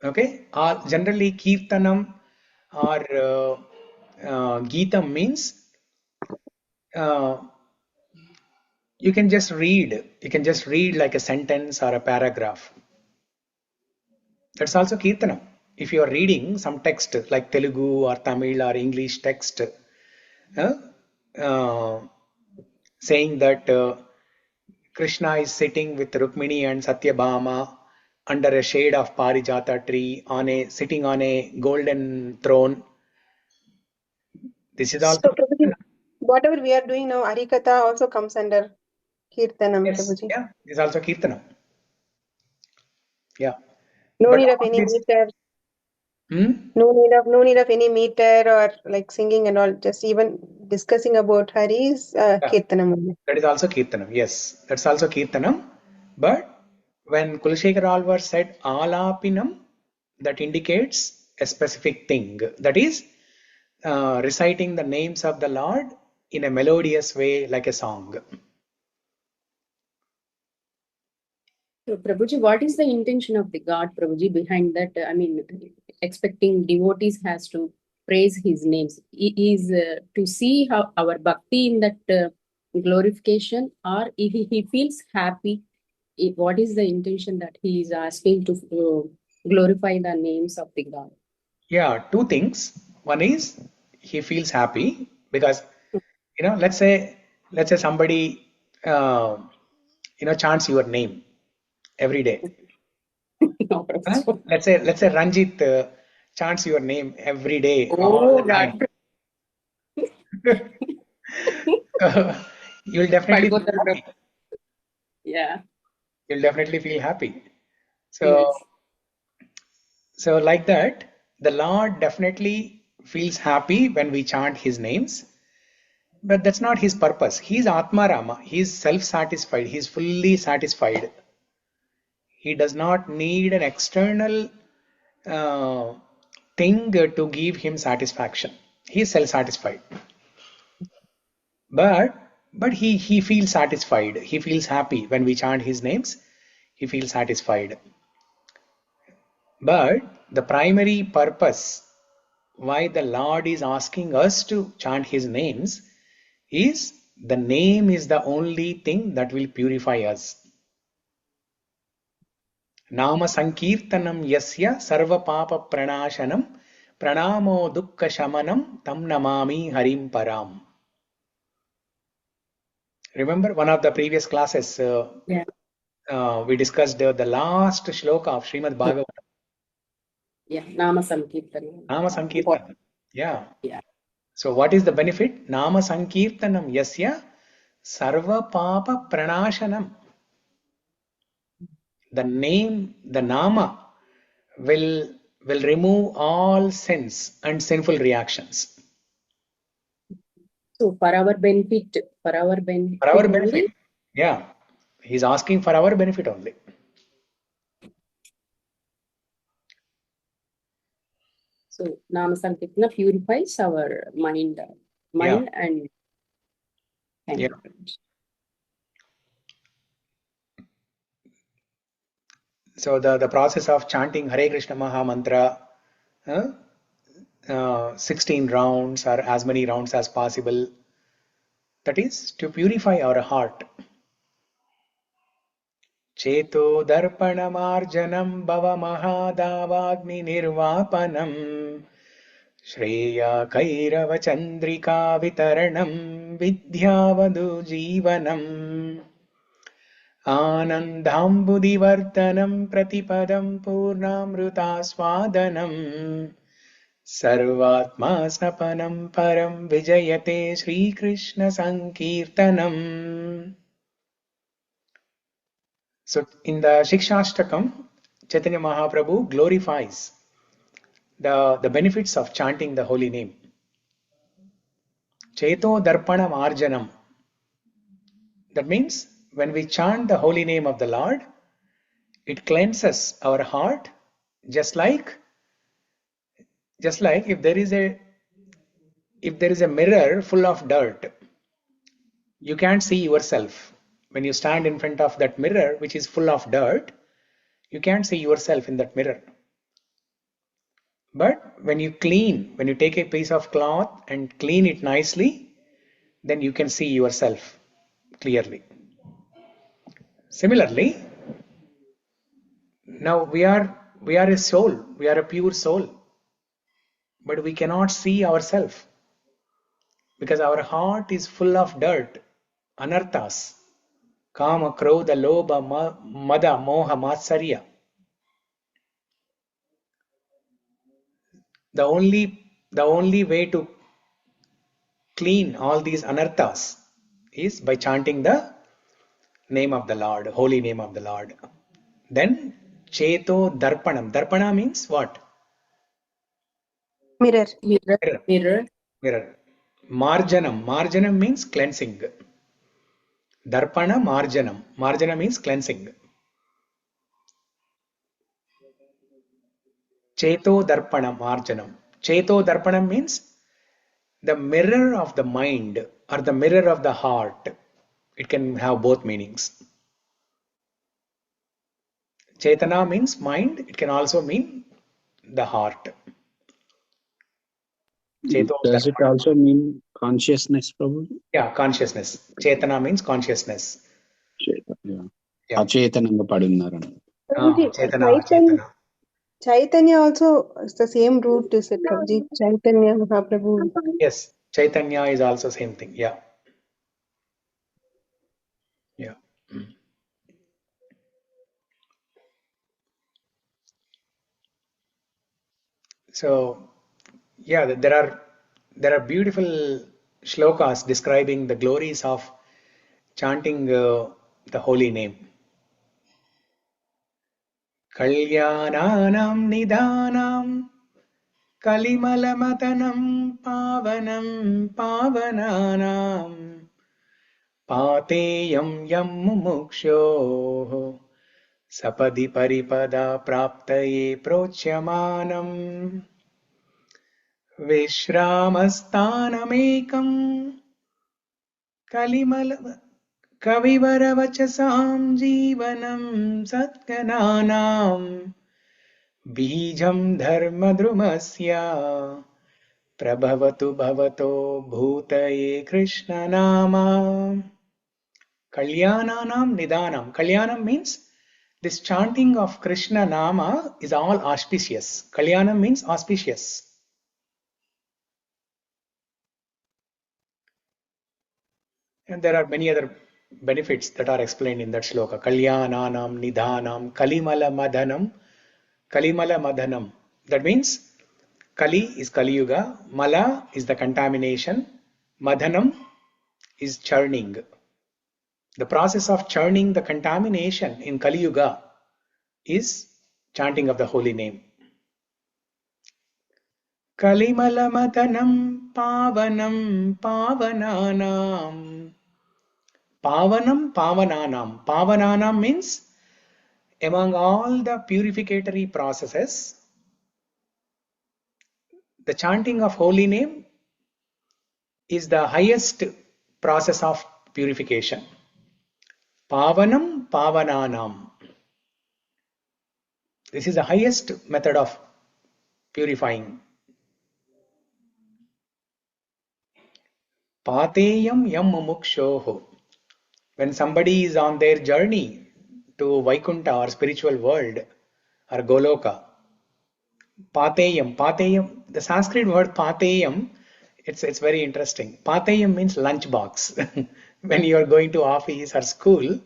[SPEAKER 1] Okay? Generally, Kirtanam or Geetam means you can just read. You can just read like a sentence or a paragraph. That's also Kirtanam. If you are reading some text like Telugu or Tamil or English text, saying that Krishna is sitting with Rukmini and Satyabhama under a shade of Parijata tree, sitting on a golden throne. This is also.
[SPEAKER 5] So, Prabhuji, whatever we are doing now, Harikatha also comes under Kirtanam,
[SPEAKER 1] Yes,
[SPEAKER 5] Prabhuji.
[SPEAKER 1] yeah, this is also Kirtanam. Yeah.
[SPEAKER 5] No
[SPEAKER 1] But
[SPEAKER 5] need of
[SPEAKER 1] all
[SPEAKER 5] any
[SPEAKER 1] this,
[SPEAKER 5] meter. No need of any meter or like singing and all. Just even discussing about Hari is Kirtanam only.
[SPEAKER 1] that is also Kirtanam. Yes, that's also Kirtanam. But when Kulshekara Alvar said ālāpinam, that indicates a specific thing. That is reciting the names of the Lord in a melodious way, like a song.
[SPEAKER 3] So, Prabhuji, what is the intention of the God, Prabhuji, behind that? I mean, expecting devotees has to praise his names. Is to see how our bhakti in that glorification, or if he feels happy. What is the intention that he is asking to glorify the names of the God?
[SPEAKER 1] Yeah, two things. One is he feels happy because let's say somebody chants your name every day.
[SPEAKER 3] No, Prabhuji.
[SPEAKER 1] Let's say Ranjit chants your name every day, all
[SPEAKER 3] Oh,
[SPEAKER 1] the time. You'll definitely feel happy.
[SPEAKER 3] Yeah.
[SPEAKER 1] You'll definitely feel happy.
[SPEAKER 3] Yes.
[SPEAKER 1] So like that, the Lord definitely feels happy when we chant his names. But that's not his purpose. He's Atma-rama. He's self-satisfied. He's fully satisfied. He does not need an external thing to give him satisfaction. He is self-satisfied. But he feels satisfied. He feels happy when we chant his names. He feels satisfied. But the primary purpose why the Lord is asking us to chant his names is the name is the only thing that will purify us. Nama sankirtanam yasya sarva papa pranashanam pranamo dukkha shamanam tam namami harim param. Remember one of the previous classes we discussed the last shloka of Srimad Bhagavatam.
[SPEAKER 3] Yeah, Nama Sankirtanam.
[SPEAKER 1] Nama sankirtanam. Yeah.
[SPEAKER 3] Yeah.
[SPEAKER 1] So what is the benefit? Nama sankirtanam yasya sarva papa pranashanam. The name, the nama will remove all sins and sinful reactions.
[SPEAKER 3] So for our benefit,
[SPEAKER 1] For our benefit. Yeah. He's asking for our benefit only.
[SPEAKER 3] So Nama Sankirtana purifies our mind and thank you.
[SPEAKER 1] So the process of chanting Hare Krishna Maha Mantra, 16 rounds or as many rounds as possible, that is to purify our heart. Cheto darpanamarjanam bhava mahadavagni nirvapanam Shreya kairava chandrika vitaranam vidyavadu jivanam Anandhambudivartanam pratipadam purnamruta swadanam Sarvatma snapanam param vijayate Śrī Krsna sankirtanam. So in the Shikshashtakam, Chaitanya Mahaprabhu glorifies the benefits of chanting the holy name. Cheto darpanam arjanam. That means when we chant the holy name of the Lord, it cleanses our heart, just like if there is a mirror full of dirt, you can't see yourself. When you stand in front of that mirror which is full of dirt, you can't see yourself in that mirror. But when you take a piece of cloth and clean it nicely, then you can see yourself clearly. Similarly, now we are a soul, we are a pure soul, but we cannot see ourselves because our heart is full of dirt, anarthas, kama, krodha, lobha, mada, moha, matsarya. The only way to clean all these anarthas is by chanting the name of the Lord, holy name of the Lord. Then cheto darpanam. Darpana means what?
[SPEAKER 5] Mirror.
[SPEAKER 1] Marjanam. Marjanam means cleansing. Darpana marjanam. Marjana means cleansing. Cheto darpanam marjanam. Cheto darpanam means the mirror of the mind or the mirror of the heart. It can have both meanings. Chetana means mind. It can also mean the heart.
[SPEAKER 4] Does it also mean consciousness, Prabhu?
[SPEAKER 1] Yeah, consciousness. Chetana means consciousness.
[SPEAKER 4] Yeah. Acetananga padunnaru.
[SPEAKER 1] Chetana.
[SPEAKER 5] Chaitanya also is the same root, is it, Prabhuji? Chaitanya Mahaprabhu.
[SPEAKER 1] Yes, Chaitanya is also same thing. Yeah. Yeah. So, yeah, there are beautiful shlokas describing the glories of chanting the holy name. Kalyananam nidanam kalimala-matanam pavanam pavananam pateyam yam mumuksho sapadi paripada praptaye prochyamanam Vishramasthānamekam kavivaravachasam jivanam satgananam bijam dharmadrumasya prabhavatu bhavato bhutaye Krishna nama. Kalyananam nidanam. Kalyanam means this chanting of Krishna nama is all auspicious. Kalyanam means auspicious. And there are many other benefits that are explained in that shloka. Kalyananam, nidhanam, kalimala madhanam, kalimala madhanam. That means Kali is Kali Yuga, Mala is the contamination, Madhanam is churning. The process of churning the contamination in Kali Yuga is chanting of the holy name. Kalimala madhanam pavanam pavananam. Pavanam pavananam. Pavananam means among all the purificatory processes, the chanting of holy name is the highest process of purification. Pavanam pavananam. This is the highest method of purifying. Pateyam yam mumukshoho. When somebody is on their journey to Vaikuntha or spiritual world or Goloka, Pateyam, the Sanskrit word Pateyam, it's very interesting. Pateyam means lunch box. When you are going to office or school,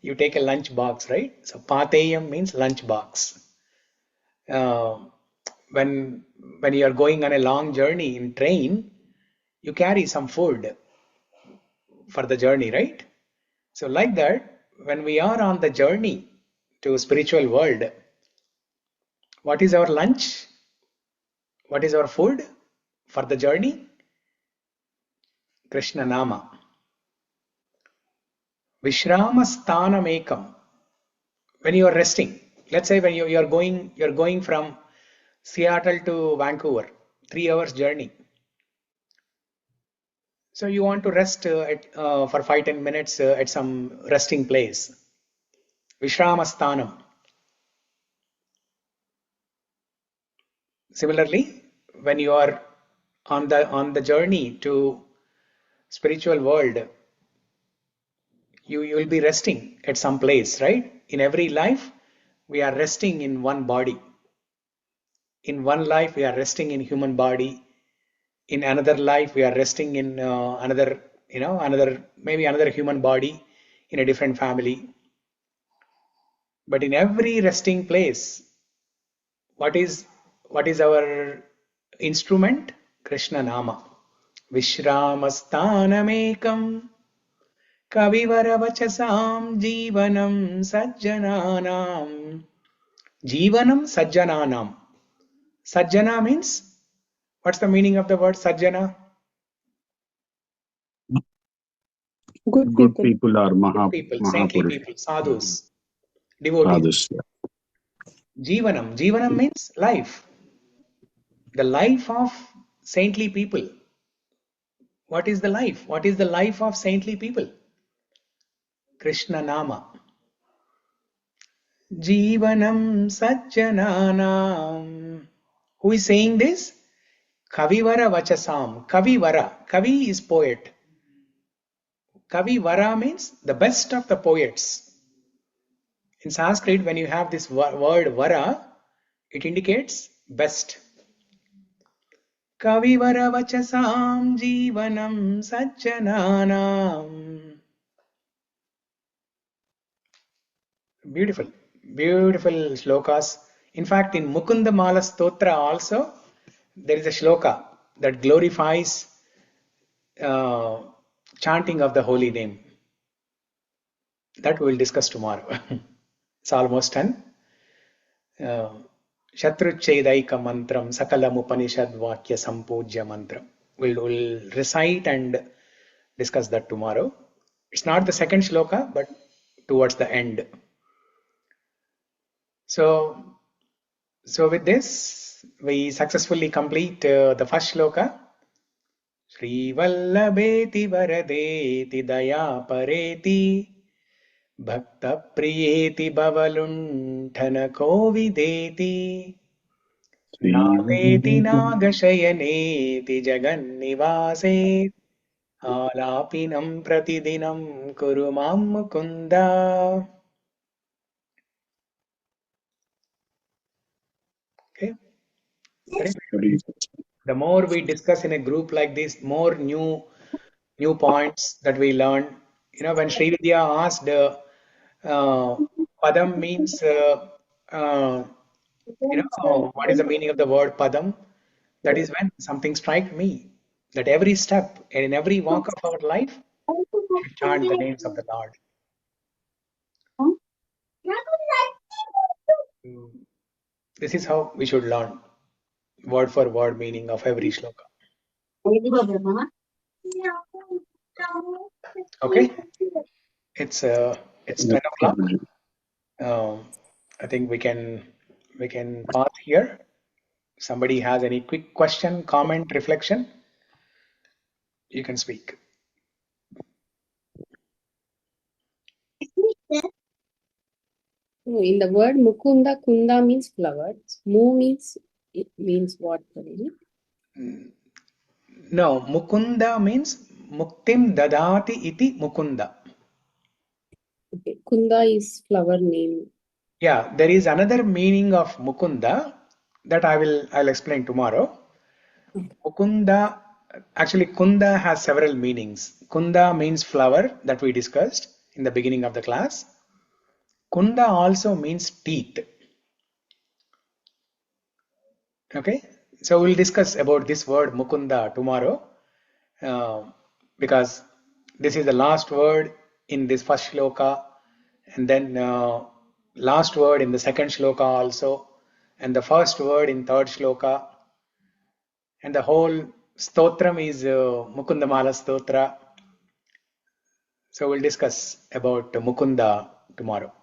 [SPEAKER 1] you take a lunch box, right? So Pateyam means lunch box. When you are going on a long journey in train, you carry some food for the journey, right? So like that, when we are on the journey to spiritual world, what is our lunch? What is our food for the journey? Krishna Nama. Vishramastanamekam. When you are resting, let's say when you are going from Seattle to Vancouver, 3 hours journey. So you want to rest for 5-10 minutes at some resting place. Vishramastanam. Similarly, when you are on the journey to spiritual world, you will be resting at some place, right? In every life, we are resting in one body. In one life, we are resting in human body. In another life, we are resting in another human body in a different family. But in every resting place, what is our instrument? Krishna Nama. Vishramasthānamekam kavivaravachasam jivanam sajjananam. Jivanam sajjananam. Sajjana means, what's the meaning of the word sajjana?
[SPEAKER 5] Good
[SPEAKER 4] Good
[SPEAKER 5] people.
[SPEAKER 4] people are
[SPEAKER 1] Good people, saintly
[SPEAKER 4] Mahapurush.
[SPEAKER 1] people, sadhus, devotees. Jivanam means life. The life of saintly people. What is the life? What is the life of saintly people? Krishna Nama. Jivanam sajjananam. Who is saying this? Kavivara vachasam. Kavivara. Kavi is poet. Kavivara means the best of the poets. In Sanskrit, when you have this word vara, it indicates best. Kavivara vachasam jivanam sajjananam. Beautiful, beautiful shlokas. In fact, in Mukunda-Mālā-Stotra also, there is a shloka that glorifies chanting of the holy name. That we will discuss tomorrow. It's almost done. Shatruchedaika mantram sakalam upanishad vakya sampujya mantram. We'll recite and discuss that tomorrow. It's not the second shloka, but towards the end. So with this, we successfully complete the first shloka. Śrī-vallabheti vara-deti dayā-pareti bhakta-priyeti bhava-lun hana-kovideti nātheti nāga-śayaneti jagan-nivāsa ālāpinam prati-dinam kuru Mukunda. Okay. The more we discuss in a group like this, more new points that we learn. When Sri Vidya asked, Padam means, what is the meaning of the word Padam? That is when something strikes me, that every step and in every walk of our life, we should chant the names of the Lord. This is how we should learn, word for word meaning of every shloka. Okay? It's 10 o'clock. I think we can pause here. Somebody has any quick question, comment, reflection? You can speak.
[SPEAKER 3] In the word Mukunda, Kunda means flowers. Mu means, it means what?
[SPEAKER 1] No, Mukunda means Muktim dadati iti Mukunda.
[SPEAKER 3] Okay. Kunda is flower name.
[SPEAKER 1] Yeah, there is another meaning of Mukunda that I'll explain tomorrow. Mukunda, actually Kunda has several meanings. Kunda means flower that we discussed in the beginning of the class. Kunda also means teeth. Okay, so we'll discuss about this word Mukunda tomorrow because this is the last word in this first shloka, and then last word in the second shloka also, and the first word in third shloka, and the whole stotram is Mukunda-Mālā-Stotra. So we'll discuss about Mukunda tomorrow.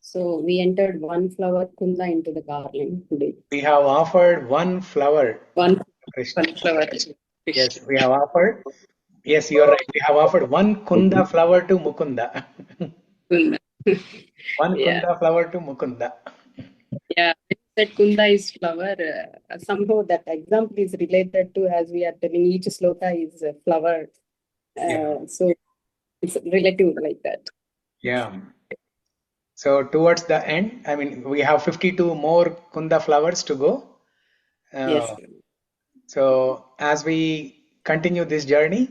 [SPEAKER 3] So we entered one flower Kunda into the garland today.
[SPEAKER 1] We have offered one flower.
[SPEAKER 3] One
[SPEAKER 1] Krishna.
[SPEAKER 3] flower.
[SPEAKER 1] Yes, we have offered. Yes, you're right. We have offered one Kunda flower to Mukunda.
[SPEAKER 3] Kunda.
[SPEAKER 1] One
[SPEAKER 3] Yeah.
[SPEAKER 1] Kunda flower to Mukunda.
[SPEAKER 3] Yeah, that Kunda is flower. Somehow that example is related to, as we are telling, each sloka is a flower. So it's relative like that.
[SPEAKER 1] Yeah. So towards the end, I mean, we have 52 more Kunda flowers to go.
[SPEAKER 3] Yes.
[SPEAKER 1] So as we continue this journey,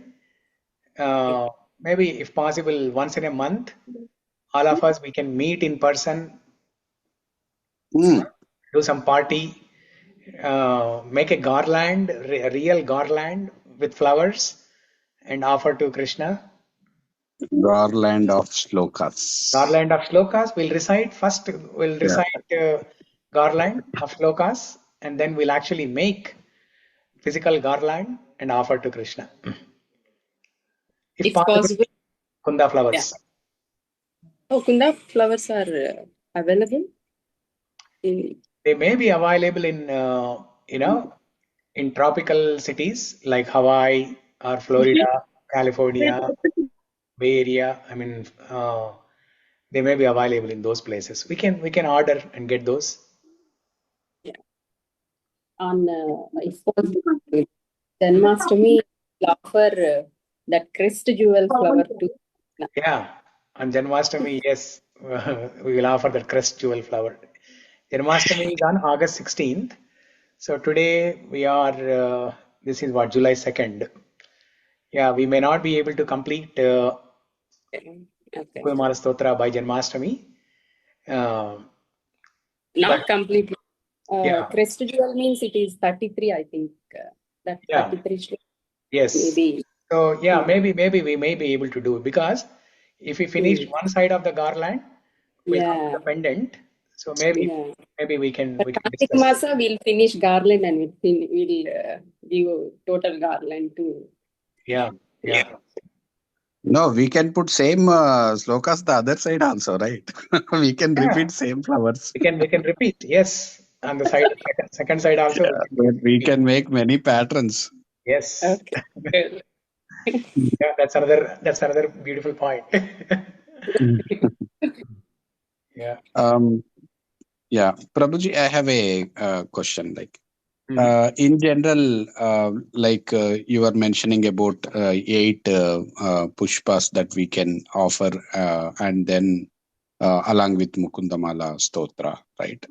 [SPEAKER 1] maybe if possible, once in a month, all of us, we can meet in person, do some party, make a garland, a real garland with flowers, and offer to Krishna.
[SPEAKER 4] Garland of slokas.
[SPEAKER 1] Garland of slokas. We'll recite first. We'll recite garland of slokas, and then we'll actually make physical garland and offer to Krishna. If possible, Kunda flowers.
[SPEAKER 3] Yeah. Oh, Kunda flowers are available.
[SPEAKER 1] They may be available in in tropical cities like Hawaii or Florida, California, Bay Area. I mean, they may be available in those places. We can order and get those.
[SPEAKER 3] Yeah. On if Janmashtami, offer that crest jewel flower too.
[SPEAKER 1] Yeah, on Janmashtami, yes, we will offer that crest jewel flower. Janmashtami is on August 16th. So today we are, this is what, July 2nd. Yeah, we may not be able to complete Mukunda-Mālā-Stotra by Janmashtami.
[SPEAKER 3] Not completely. Crest jewel means it is 33, I think. That 33.
[SPEAKER 1] Yes.
[SPEAKER 3] Maybe.
[SPEAKER 1] So yeah, maybe we may be able to do it, because if we finish one side of the garland, we'll come to the pendant. So maybe we can
[SPEAKER 3] Kartik Masa we'll finish garland and we'll give total garland too.
[SPEAKER 1] Yeah.
[SPEAKER 4] No, we can put same slokas the other side also, right? We can repeat same flowers.
[SPEAKER 1] We can repeat, yes, on the side second side also.
[SPEAKER 4] We can make many patterns.
[SPEAKER 1] Yes.
[SPEAKER 3] Okay.
[SPEAKER 1] Yeah, that's another beautiful point. Yeah.
[SPEAKER 4] Yeah, Prabhuji, I have a question. Like, in general, like you were mentioning about 8 pushpas that we can offer, and then along with Mukunda-Mālā-Stotra, right?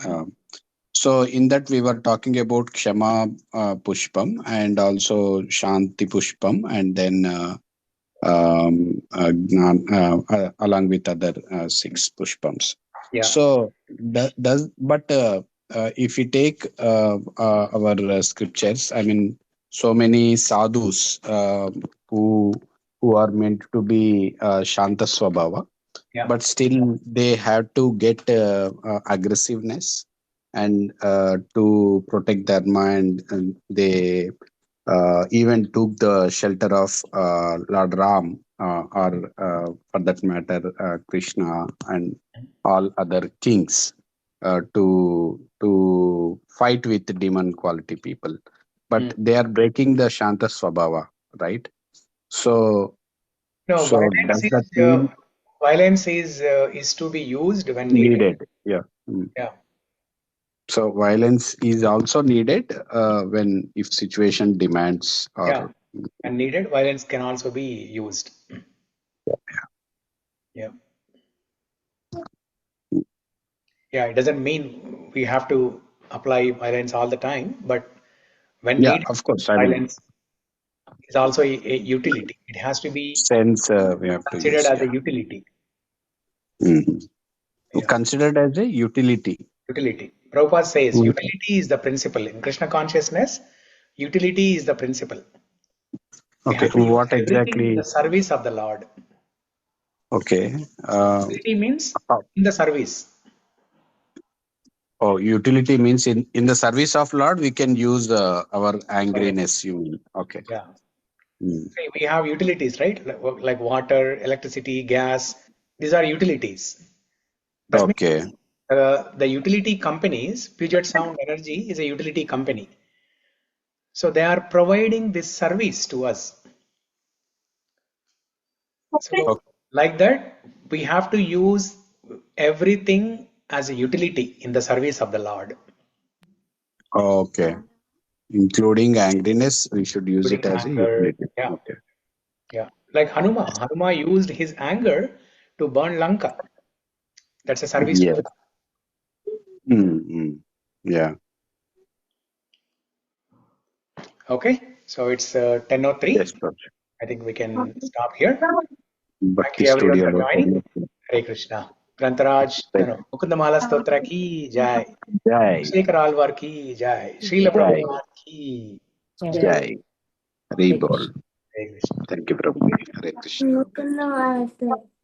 [SPEAKER 4] So in that we were talking about Kshama Pushpam and also Shanti Pushpam, and then along with other 6 Pushpams.
[SPEAKER 1] Yeah.
[SPEAKER 4] So if we take our scriptures, I mean, so many sadhus who are meant to be Shanta Swabhava, but still they have to get aggressiveness and to protect their mind, and they even took the shelter of Lord Ram or for that matter, Krishna and all other kings to fight with demon quality people. But they are breaking the Shanta Swabhava, right? So,
[SPEAKER 1] No,
[SPEAKER 4] so does that mean
[SPEAKER 1] violence is to be used when
[SPEAKER 4] needed? Yeah.
[SPEAKER 1] Yeah.
[SPEAKER 4] So violence is also needed when if situation demands or
[SPEAKER 1] Yeah. And needed, violence can also be used. Yeah. Yeah, it doesn't mean we have to apply violence all the time, but when
[SPEAKER 4] yeah,
[SPEAKER 1] needed,
[SPEAKER 4] of course.
[SPEAKER 1] violence is also a utility. It has to be
[SPEAKER 4] sense we have to
[SPEAKER 1] considered
[SPEAKER 4] use,
[SPEAKER 1] as a utility.
[SPEAKER 4] Yeah. Considered as a utility.
[SPEAKER 1] Utility. Prabhupada says utility is the principle. In Krishna consciousness, utility is the principle.
[SPEAKER 4] Okay, what exactly?
[SPEAKER 1] In the service of the Lord.
[SPEAKER 4] Okay.
[SPEAKER 1] Utility means in the service.
[SPEAKER 4] Oh, utility means in the service of Lord, we can use our angriness, you mean. Okay.
[SPEAKER 1] Yeah. See, we have utilities, right? Like water, electricity, gas. These are utilities. That
[SPEAKER 4] okay.
[SPEAKER 1] Means, the utility companies, Puget Sound Energy is a utility company. So they are providing this service to us. So like that, we have to use everything as a utility in the service of the Lord.
[SPEAKER 4] Okay. Including angriness, we should use it as
[SPEAKER 1] anger,
[SPEAKER 4] a utility.
[SPEAKER 1] Yeah.
[SPEAKER 4] Okay.
[SPEAKER 1] Yeah. Like Hanuma. Hanuma used his anger to burn Lanka. That's a service.
[SPEAKER 4] Yeah. Yeah.
[SPEAKER 1] Okay. So it's 10:03.
[SPEAKER 4] Yes,
[SPEAKER 1] I think we can stop here.
[SPEAKER 4] Bhakti
[SPEAKER 1] Thank you everyone
[SPEAKER 4] Studio.
[SPEAKER 1] for joining. Hare Krishna. Grantaraj, Mukunda-Mālā-Stotra ki jai.
[SPEAKER 4] Jai.
[SPEAKER 1] Shekhar Alvar ki jai. Srila Prabhupada ki
[SPEAKER 4] Jai. Hare Bol.
[SPEAKER 1] Hare Krishna.
[SPEAKER 4] Thank you, Prabhu. Hare Krishna.